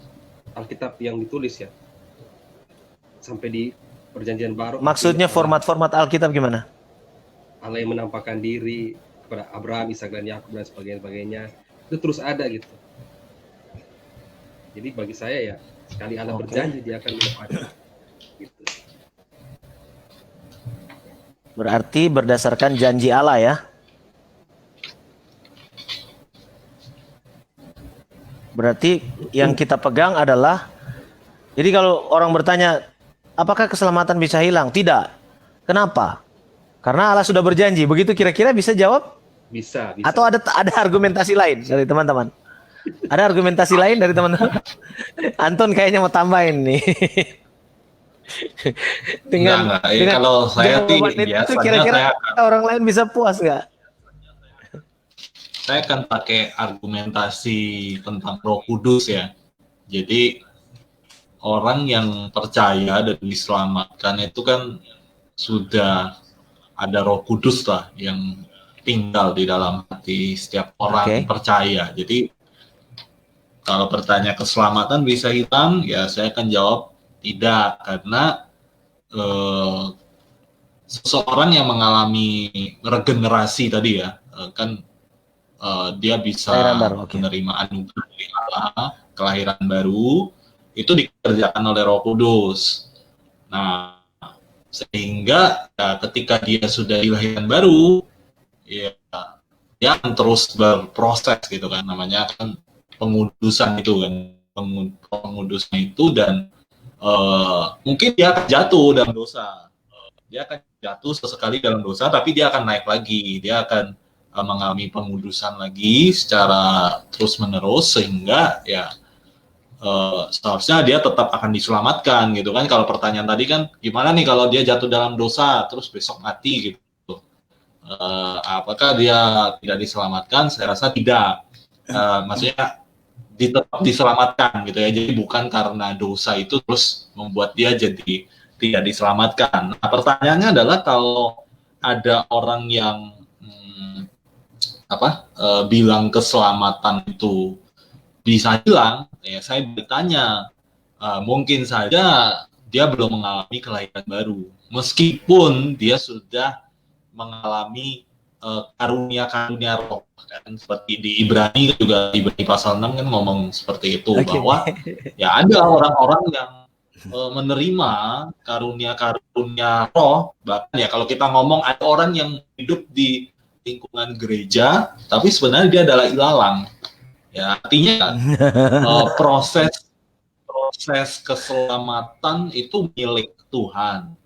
[SPEAKER 6] Alkitab yang ditulis ya, sampai di Perjanjian Baru.
[SPEAKER 1] maksudnya format-format Alkitab gimana?
[SPEAKER 6] Allah yang menampakkan diri kepada Abraham, Ishak dan Yakub dan sebagainya itu terus ada gitu. Jadi bagi saya ya, sekali Allah berjanji dia akan menepati. Gitu.
[SPEAKER 1] Berarti berdasarkan janji Allah ya. Berarti yang kita pegang adalah, jadi kalau orang bertanya, apakah keselamatan bisa hilang? Tidak. Kenapa? Karena Allah sudah berjanji. Begitu kira-kira bisa jawab?
[SPEAKER 6] Bisa.
[SPEAKER 1] Atau ada argumentasi lain dari teman-teman? Ada argumentasi lain dari teman-teman? Anton kayaknya mau tambahin nih.
[SPEAKER 4] Enggak. Kalau saya sih
[SPEAKER 1] itu kira-kira orang lain bisa puas nggak?
[SPEAKER 4] Saya akan pakai argumentasi tentang Roh Kudus ya. Jadi orang yang percaya dan diselamatkan itu kan sudah ada Roh Kudus lah yang tinggal di dalam hati setiap orang percaya. Jadi Kalau bertanya keselamatan bisa hilang, ya saya akan jawab tidak, karena seseorang yang mengalami regenerasi tadi ya, kan dia bisa
[SPEAKER 1] Kelahiran baru, oke.
[SPEAKER 4] menerima anugerah dari Allah, kelahiran baru, itu dikerjakan oleh Roh Kudus. Nah, sehingga ya, ketika dia sudah dilahirkan baru, ya dia akan terus berproses gitu kan, namanya kan pengudusan itu kan, pengudusan itu, dan mungkin dia akan jatuh dalam dosa, dia akan jatuh sesekali dalam dosa, tapi dia akan naik lagi, dia akan mengalami pengudusan lagi secara terus menerus, sehingga ya seharusnya dia tetap akan diselamatkan gitu kan. Kalau pertanyaan tadi kan gimana nih kalau dia jatuh dalam dosa terus besok mati gitu, apakah dia tidak diselamatkan? Saya rasa tidak. Maksudnya tetap diselamatkan gitu ya, jadi bukan karena dosa itu terus membuat dia jadi tidak diselamatkan. Nah, pertanyaannya adalah kalau ada orang yang bilang keselamatan itu bisa hilang, ya saya bertanya, mungkin saja dia belum mengalami kelahiran baru, meskipun dia sudah mengalami karunia-karunia roh, kan seperti di Ibrani juga, Ibrani pasal 6 kan ngomong seperti itu, bahwa ya ada orang-orang yang menerima karunia-karunia roh, bahkan ya kalau kita ngomong ada orang yang hidup di lingkungan gereja, tapi sebenarnya dia adalah ilalang. Ya, artinya proses keselamatan itu milik Tuhan.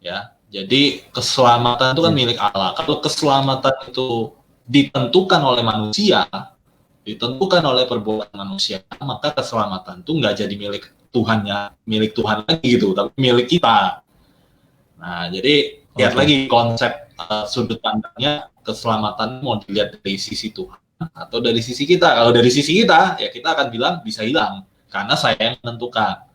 [SPEAKER 4] Ya, jadi keselamatan itu kan milik Allah. Kalau keselamatan itu ditentukan oleh manusia, ditentukan oleh perbuatan manusia, maka keselamatan itu nggak jadi milik Tuhan lagi gitu, tapi milik kita. Nah, jadi lihat lagi konsep sudut pandangnya, keselamatan mau dilihat dari sisi Tuhan atau dari sisi kita. Kalau dari sisi kita, ya kita akan bilang bisa hilang karena saya yang menentukan.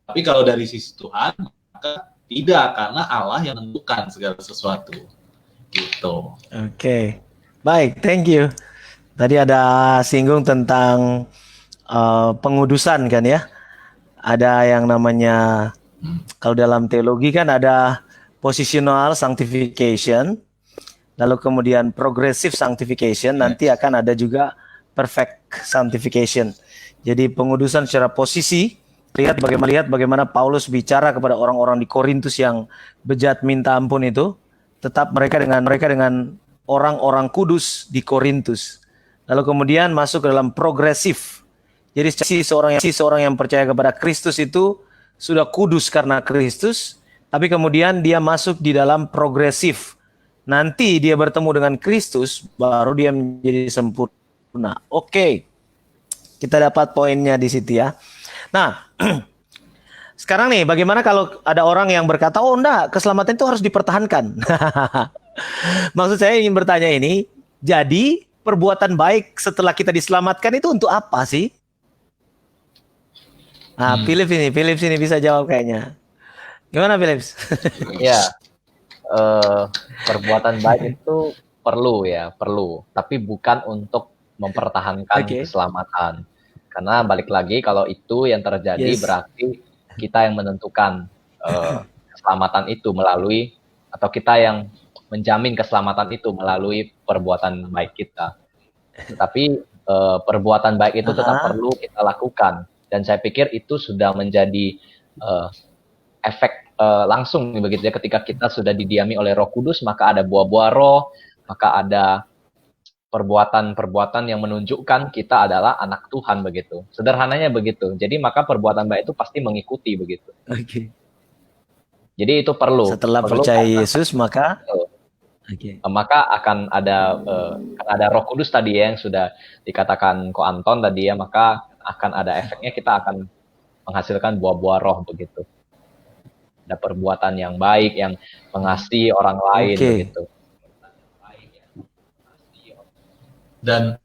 [SPEAKER 4] Tapi kalau dari sisi Tuhan, maka tidak, karena Allah yang menentukan segala sesuatu. Gitu.
[SPEAKER 1] Oke. Baik, thank you. Tadi ada singgung tentang pengudusan kan ya. Ada yang namanya, kalau dalam teologi kan ada positional sanctification, lalu kemudian progressive sanctification, nanti akan ada juga perfect sanctification. Jadi pengudusan secara posisi, lihat bagaimana Paulus bicara kepada orang-orang di Korintus yang bejat minta ampun itu, tetap mereka dengan orang-orang kudus di Korintus. Lalu kemudian masuk ke dalam progresif. Jadi seorang yang percaya kepada Kristus itu sudah kudus karena Kristus, tapi kemudian dia masuk di dalam progresif. Nanti dia bertemu dengan Kristus, baru dia menjadi sempurna. Oke, kita dapat poinnya di situ ya. Nah, sekarang nih, bagaimana kalau ada orang yang berkata, oh enggak, keselamatan itu harus dipertahankan. Maksud saya ingin bertanya ini, jadi perbuatan baik setelah kita diselamatkan itu untuk apa sih? Nah, Philips ini bisa jawab kayaknya. Gimana Philips?
[SPEAKER 3] Ya, perbuatan baik itu perlu, tapi bukan untuk mempertahankan keselamatan. Karena balik lagi, kalau itu yang terjadi berarti kita yang menentukan keselamatan itu melalui, atau kita yang menjamin keselamatan itu melalui perbuatan baik kita. Tapi perbuatan baik itu tetap perlu kita lakukan. Dan saya pikir itu sudah menjadi efek langsung begitu ya, ketika kita sudah didiami oleh Roh Kudus, maka ada buah-buah roh, maka ada perbuatan-perbuatan yang menunjukkan kita adalah anak Tuhan begitu. Sederhananya begitu. Jadi maka perbuatan baik itu pasti mengikuti begitu.
[SPEAKER 1] Oke.
[SPEAKER 3] Jadi itu perlu.
[SPEAKER 1] Setelah percaya Yesus maka
[SPEAKER 3] maka akan ada Roh Kudus tadi ya, yang sudah dikatakan Ko Anton tadi ya, maka akan ada efeknya, kita akan menghasilkan buah-buah roh begitu. Ada perbuatan yang baik, yang mengasihi orang lain begitu.
[SPEAKER 4] Dan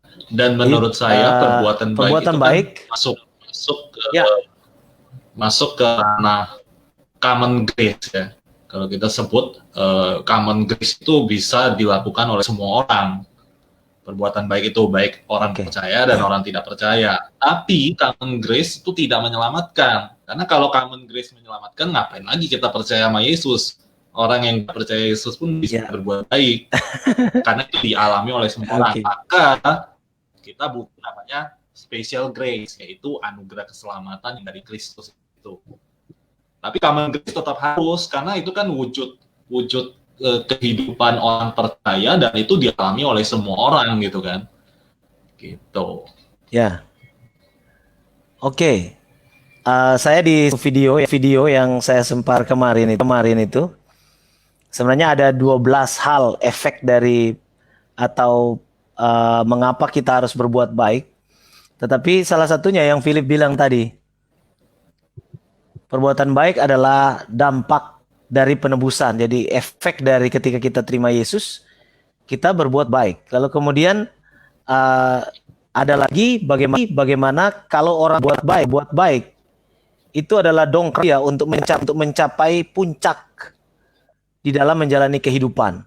[SPEAKER 4] menurut saya perbuatan baik itu kan masuk ke ranah common grace ya. Kalau kita sebut common grace itu bisa dilakukan oleh semua orang. Perbuatan baik itu baik orang
[SPEAKER 1] Oke.
[SPEAKER 4] percaya dan orang tidak percaya. Tapi common grace itu tidak menyelamatkan. Karena kalau common grace menyelamatkan, ngapain lagi kita percaya sama Yesus? Orang yang nggak percaya Yesus pun bisa
[SPEAKER 1] Ya.
[SPEAKER 4] berbuat baik. Karena itu dialami oleh semua orang.
[SPEAKER 1] Oke.
[SPEAKER 4] Maka kita butuh namanya special grace, yaitu anugerah keselamatan yang dari Kristus itu. Tapi common grace tetap harus, karena itu kan wujud kehidupan orang percaya dan itu dialami oleh semua orang gitu kan. Gitu.
[SPEAKER 1] Ya. Oke. Saya di video yang saya sempar kemarin itu sebenarnya ada 12 hal efek dari atau mengapa kita harus berbuat baik. Tetapi salah satunya yang Philip bilang tadi, perbuatan baik adalah dampak dari penebusan. Jadi efek dari ketika kita terima Yesus, kita berbuat baik. Lalu kemudian ada lagi bagaimana kalau orang buat baik itu adalah dongkrak dia untuk mencapai puncak di dalam menjalani kehidupan.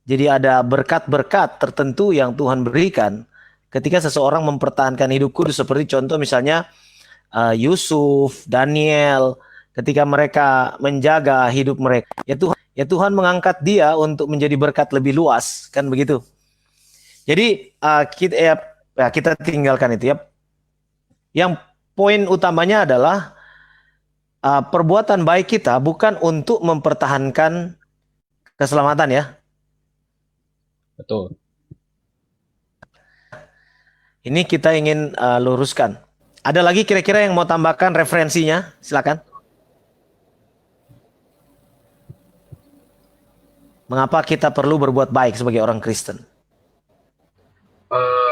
[SPEAKER 1] Jadi ada berkat-berkat tertentu yang Tuhan berikan ketika seseorang mempertahankan hidup kudus, seperti contoh misalnya Yusuf, Daniel, ketika mereka menjaga hidup mereka, ya Tuhan mengangkat dia untuk menjadi berkat lebih luas, kan begitu. Jadi kita tinggalkan itu ya. Yang poin utamanya adalah perbuatan baik kita bukan untuk mempertahankan keselamatan ya.
[SPEAKER 3] Betul.
[SPEAKER 1] Ini kita ingin luruskan. Ada lagi kira-kira yang mau tambahkan referensinya? Silakan. Mengapa kita perlu berbuat baik sebagai orang Kristen?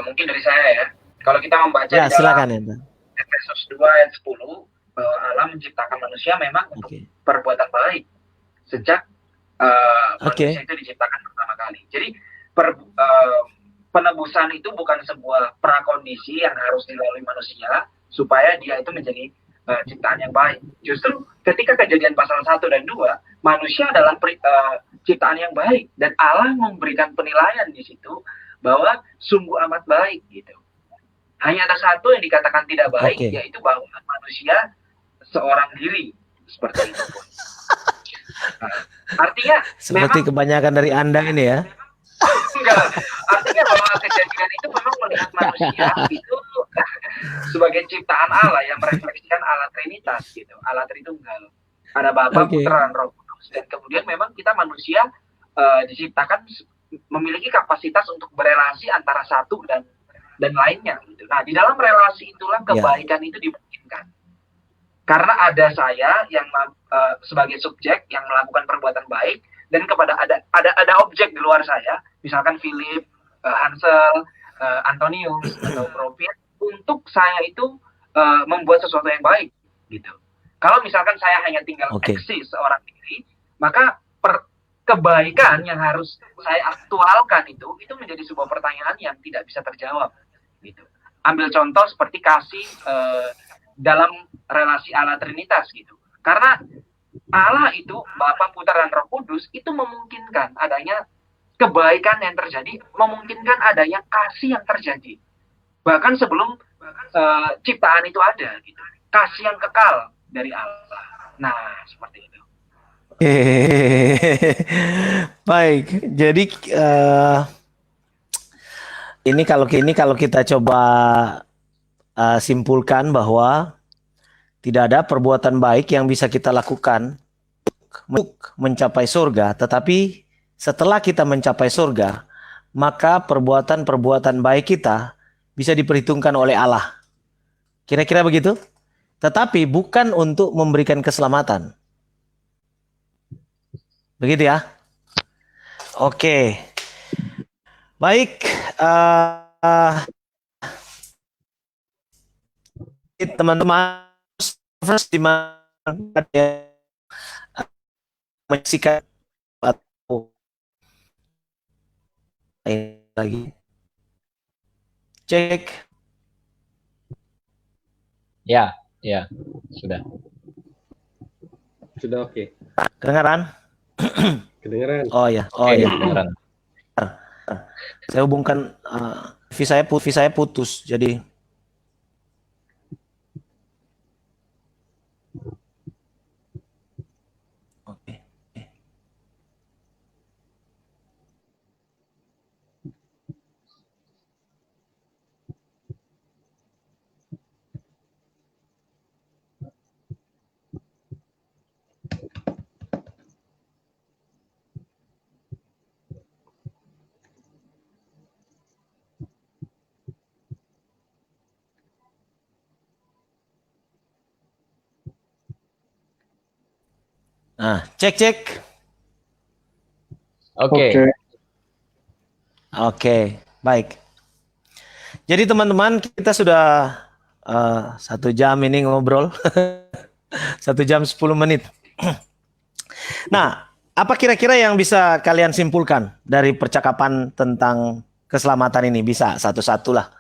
[SPEAKER 2] Mungkin dari saya ya. Kalau kita membaca
[SPEAKER 1] Ya,
[SPEAKER 2] di dalam
[SPEAKER 1] silakan ya.
[SPEAKER 2] Efesus 2 ayat 10, bahwa Allah menciptakan manusia memang untuk perbuatan baik sejak manusia itu diciptakan pertama kali. Jadi penebusan itu bukan sebuah prakondisi yang harus dilalui manusia supaya dia itu menjadi ciptaan yang baik. Justru ketika Kejadian pasal 1 dan 2, manusia adalah ciptaan yang baik dan Allah memberikan penilaian di situ bahwa sungguh amat baik gitu. Hanya ada satu yang dikatakan tidak baik, yaitu bahwa manusia seorang diri seperti itu. Artinya
[SPEAKER 1] seperti memang, kebanyakan dari Anda ini ya.
[SPEAKER 2] Enggak, artinya bahwa Kejadian itu memang melihat manusia itu sebagai ciptaan Allah yang merefleksikan Allah Trinitas gitu, Allah Tritunggal. Ada Bapa, Putra, dan Roh Kudus. Dan kemudian memang kita manusia diciptakan memiliki kapasitas untuk berelasi antara satu dan lainnya gitu. Nah, di dalam relasi itulah kebaikan itu dimungkinkan. Karena ada saya yang sebagai subjek yang melakukan perbuatan baik, dan kepada ada objek di luar saya, misalkan Philip, Hansel, Antonius atau Profit, untuk saya itu membuat sesuatu yang baik gitu. Kalau misalkan saya hanya tinggal eksis seorang diri, maka kebaikan yang harus saya aktualkan itu menjadi sebuah pertanyaan yang tidak bisa terjawab gitu. Ambil contoh seperti kasih dalam relasi Allah Trinitas gitu. Karena Allah itu Bapa, Putra, dan Roh Kudus itu memungkinkan adanya kebaikan yang terjadi, memungkinkan adanya kasih yang terjadi. Bahkan sebelum ciptaan itu ada gitu. Kasih yang kekal dari Allah. Nah, seperti itu.
[SPEAKER 1] Baik, jadi ini kalau kita coba simpulkan bahwa tidak ada perbuatan baik yang bisa kita lakukan untuk mencapai surga, tetapi setelah kita mencapai surga, maka perbuatan-perbuatan baik kita bisa diperhitungkan oleh Allah. Kira-kira begitu? Tetapi bukan untuk memberikan keselamatan. Begitu ya. Oke. Baik. Teman-teman, first di mana menyaksikan atau lagi cek.
[SPEAKER 3] Ya, sudah.
[SPEAKER 6] Sudah oke.
[SPEAKER 1] Kedengaran?
[SPEAKER 6] Kedengaran.
[SPEAKER 1] Oh ya,
[SPEAKER 3] Kedengaran.
[SPEAKER 1] Saya hubungkan wifi saya putus. Jadi oke. Nah, cek.
[SPEAKER 3] Oke.
[SPEAKER 1] Oke, baik. Jadi teman-teman, kita sudah 1 jam ini ngobrol. 1 jam 10 menit. Nah, apa kira-kira yang bisa kalian simpulkan dari percakapan tentang keselamatan ini? Bisa satu-satu lah.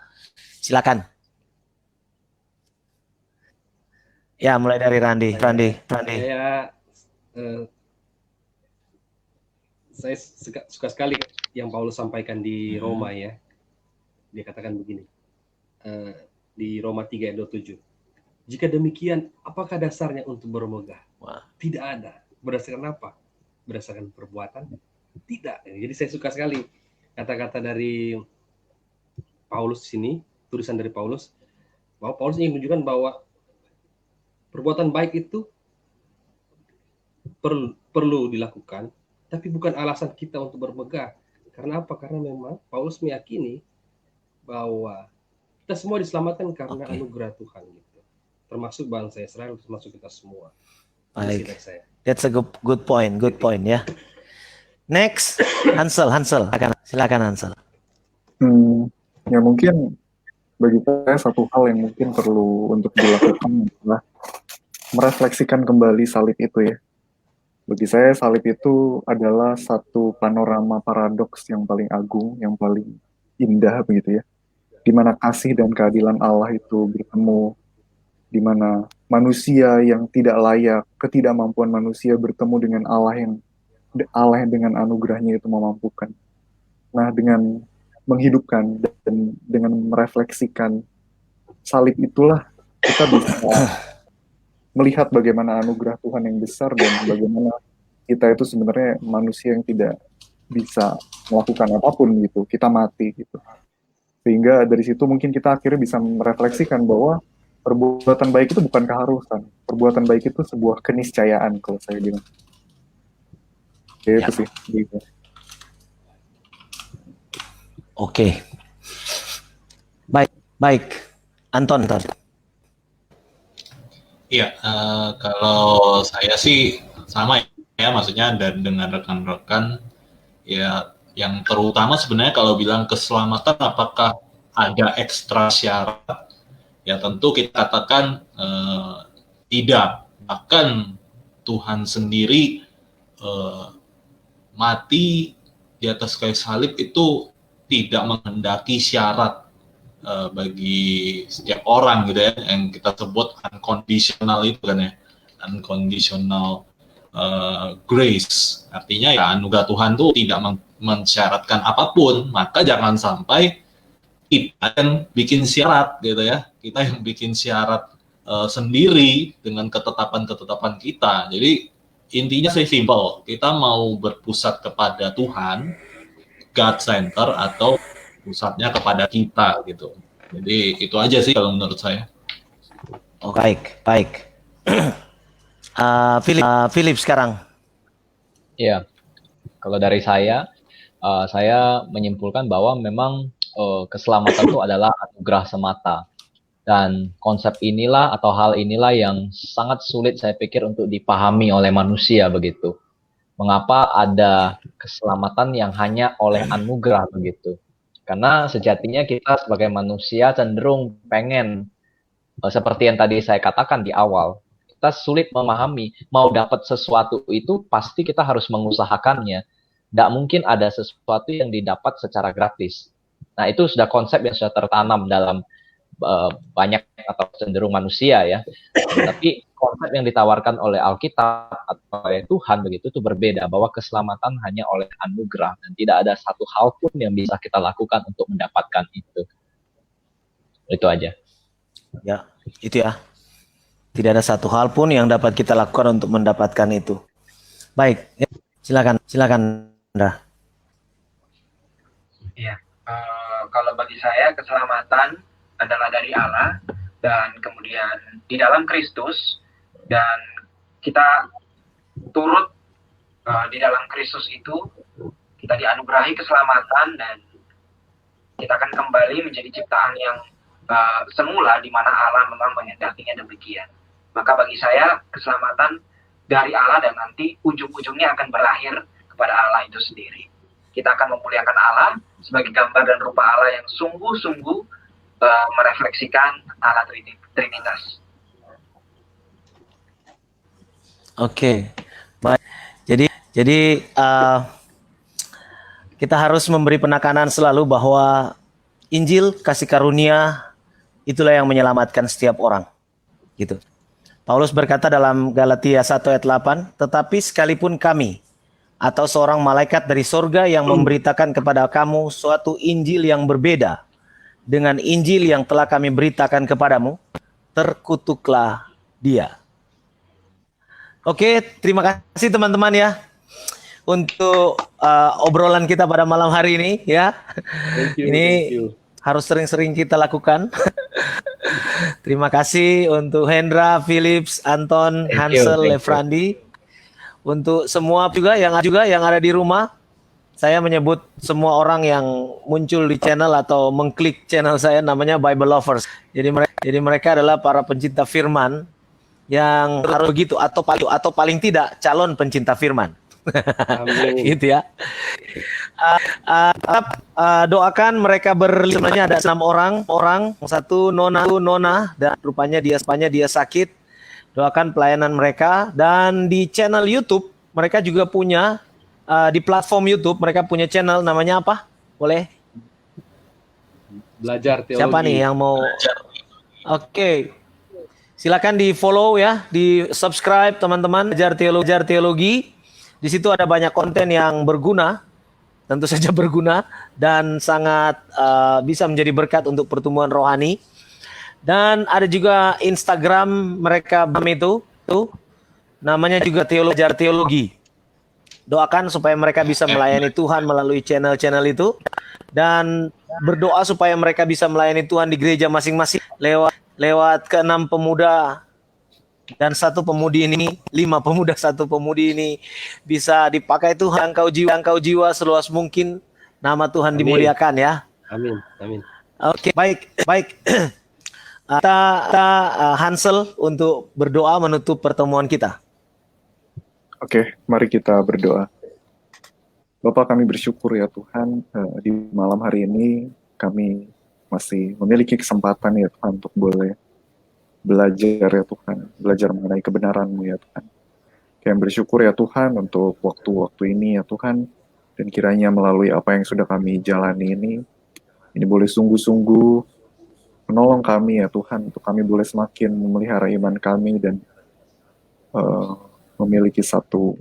[SPEAKER 1] Silakan. Ya, mulai dari Randi.
[SPEAKER 6] Saya suka sekali yang Paulus sampaikan di Roma ya. Dia katakan begini, di Roma 3 ayat 27. Jika demikian, apakah dasarnya untuk bermegah? Tidak ada. Berdasarkan apa? Berdasarkan perbuatan? Tidak. Jadi saya suka sekali kata-kata dari Paulus sini, tulisan dari Paulus, bahwa Paulus ingin menunjukkan bahwa perbuatan baik itu perlu dilakukan, tapi bukan alasan kita untuk bermegah. Karena apa? Karena memang Paulus meyakini bahwa kita semua diselamatkan karena anugerah Tuhan gitu. Termasuk bangsa Israel, termasuk kita semua.
[SPEAKER 1] Baik. That's a good point ya. Next, Hansel. Silakan Hansel.
[SPEAKER 5] Ya mungkin bagi saya satu hal yang mungkin perlu untuk dilakukan adalah merefleksikan kembali salib itu ya. Bagi saya salib itu adalah satu panorama paradoks yang paling agung, yang paling indah begitu ya. Di mana kasih dan keadilan Allah itu bertemu, di mana manusia yang tidak layak, ketidakmampuan manusia bertemu dengan Allah yang dengan anugerahnya itu memampukan. Nah, dengan menghidupkan dan dengan merefleksikan salib itulah kita bisa melihat bagaimana anugerah Tuhan yang besar dan bagaimana kita itu sebenarnya manusia yang tidak bisa melakukan apapun gitu, kita mati gitu. Sehingga dari situ mungkin kita akhirnya bisa merefleksikan bahwa perbuatan baik itu bukan keharusan, perbuatan baik itu sebuah keniscayaan kalau saya bilang. Ya, itu sih. Gitu.
[SPEAKER 1] Oke. Baik. Anton.
[SPEAKER 4] Iya, kalau saya sih sama ya, maksudnya dengan rekan-rekan ya, yang terutama sebenarnya kalau bilang keselamatan apakah ada ekstra syarat, ya tentu kita katakan tidak. Bahkan Tuhan sendiri mati di atas kayu salib itu tidak menghendaki syarat bagi setiap orang gitu ya, yang kita sebut unconditional itu kan ya, unconditional grace, artinya ya anugerah Tuhan tuh tidak mensyaratkan apapun. Maka jangan sampai kita yang bikin syarat gitu ya, kita yang bikin syarat sendiri dengan ketetapan-ketetapan kita. Jadi intinya sih simple, kita mau berpusat kepada Tuhan, God center, atau pusatnya kepada kita gitu. Jadi itu aja sih kalau menurut saya.
[SPEAKER 1] Oh, baik. Philip sekarang.
[SPEAKER 3] Iya. Kalau dari saya menyimpulkan bahwa memang keselamatan itu adalah anugerah semata. Dan konsep inilah atau hal inilah yang sangat sulit saya pikir untuk dipahami oleh manusia begitu. Mengapa ada keselamatan yang hanya oleh anugerah begitu? Karena sejatinya kita sebagai manusia cenderung pengen, seperti yang tadi saya katakan di awal, kita sulit memahami, mau dapat sesuatu itu pasti kita harus mengusahakannya. Tidak mungkin ada sesuatu yang didapat secara gratis. Nah, itu sudah konsep yang sudah tertanam dalam banyak atau cenderung manusia ya. Tapi konsep yang ditawarkan oleh Alkitab atau oleh Tuhan begitu itu berbeda, bahwa keselamatan hanya oleh anugerah dan tidak ada satu hal pun yang bisa kita lakukan untuk mendapatkan itu. Itu aja.
[SPEAKER 1] Ya, itu ya. Tidak ada satu hal pun yang dapat kita lakukan untuk mendapatkan itu. Baik, ya, silakan, Andra.
[SPEAKER 2] Iya, kalau bagi saya keselamatan adalah dari Allah dan kemudian di dalam Kristus, dan kita turut di dalam Kristus itu kita dianugerahi keselamatan dan kita akan kembali menjadi ciptaan yang semula di mana Allah memang menghendakinya demikian. Maka bagi saya keselamatan dari Allah dan nanti ujung-ujungnya akan berakhir kepada Allah itu sendiri. Kita akan memuliakan Allah sebagai gambar dan rupa Allah yang sungguh-sungguh merefleksikan Allah Trinitas.
[SPEAKER 1] Oke, baik. Jadi kita harus memberi penekanan selalu bahwa Injil kasih karunia itulah yang menyelamatkan setiap orang. Gitu. Paulus berkata dalam Galatia 1 ayat 8, tetapi sekalipun kami atau seorang malaikat dari sorga yang memberitakan kepada kamu suatu Injil yang berbeda dengan Injil yang telah kami beritakan kepadamu, terkutuklah dia. Oke, terima kasih teman-teman ya untuk obrolan kita pada malam hari ini ya. Ini harus sering-sering kita lakukan. Terima kasih untuk Hendra, Philips, Anton, Hansel, Lefrandi. Untuk semua juga yang ada di rumah. Saya menyebut semua orang yang muncul di channel atau mengklik channel saya namanya Bible Lovers. Jadi mereka adalah para pencinta firman yang harus begitu atau paling tidak calon pencinta firman. Gitu ya. Doakan mereka sebenarnya ada 6 orang, satu nona dan rupanya dia sakit. Doakan pelayanan mereka, dan di channel YouTube mereka juga punya di platform YouTube mereka punya channel namanya apa? Boleh?
[SPEAKER 6] Belajar teologi.
[SPEAKER 1] Siapa nih yang mau? Oke. Silakan di follow ya, di subscribe teman-teman. Belajar teologi. Di situ ada banyak konten yang berguna, tentu saja berguna dan sangat bisa menjadi berkat untuk pertumbuhan rohani. Dan ada juga Instagram mereka itu namanya juga Belajar Teologi. Doakan supaya mereka bisa melayani Tuhan melalui channel-channel itu, dan berdoa supaya mereka bisa melayani Tuhan di gereja masing-masing lewat ke-6 pemuda dan 1 pemudi ini, 5 pemuda 1 pemudi ini bisa dipakai Tuhan, engkau jiwa seluas mungkin, nama Tuhan dimuliakan ya.
[SPEAKER 6] Amin.
[SPEAKER 1] Oke, baik. Kita Hansel untuk berdoa menutup pertemuan kita.
[SPEAKER 5] Oke, mari kita berdoa. Bapak, kami bersyukur ya Tuhan, di malam hari ini kami masih memiliki kesempatan ya Tuhan untuk boleh belajar ya Tuhan, belajar mengenai kebenaran-Mu ya Tuhan. Kami bersyukur ya Tuhan untuk waktu-waktu ini ya Tuhan, dan kiranya melalui apa yang sudah kami jalani ini boleh sungguh-sungguh menolong kami ya Tuhan, untuk kami boleh semakin memelihara iman kami dan memiliki satu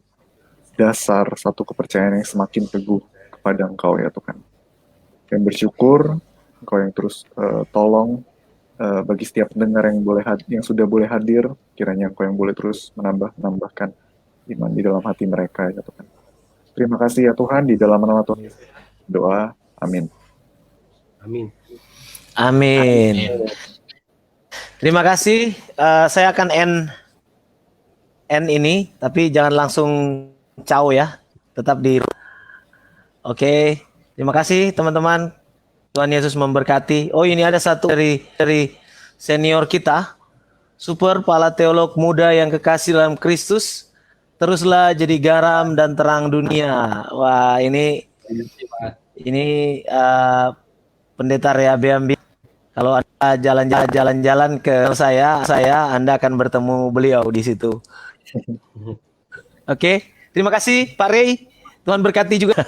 [SPEAKER 5] dasar, satu kepercayaan yang semakin teguh kepada Engkau ya Tuhan. Kami bersyukur Engkau yang terus tolong bagi setiap pendengar yang sudah boleh hadir, kiranya Engkau yang boleh terus menambahkan iman di dalam hati mereka ya Tuhan. Terima kasih ya Tuhan, di dalam nama Tuhan Yesus doa, amin.
[SPEAKER 1] Terima kasih. Saya akan end ini, tapi jangan langsung ciao ya, tetap di. Oke, terima kasih teman-teman. Tuhan Yesus memberkati. Oh, ini ada satu dari senior kita, super pala teolog muda yang kekasih dalam Kristus. Teruslah jadi garam dan terang dunia. Wah, ini Pendeta Rea Beambi. Kalau Anda jalan-jalan ke saya Anda akan bertemu beliau di situ. Oke, terima kasih Pak Rey. Tuhan berkati juga.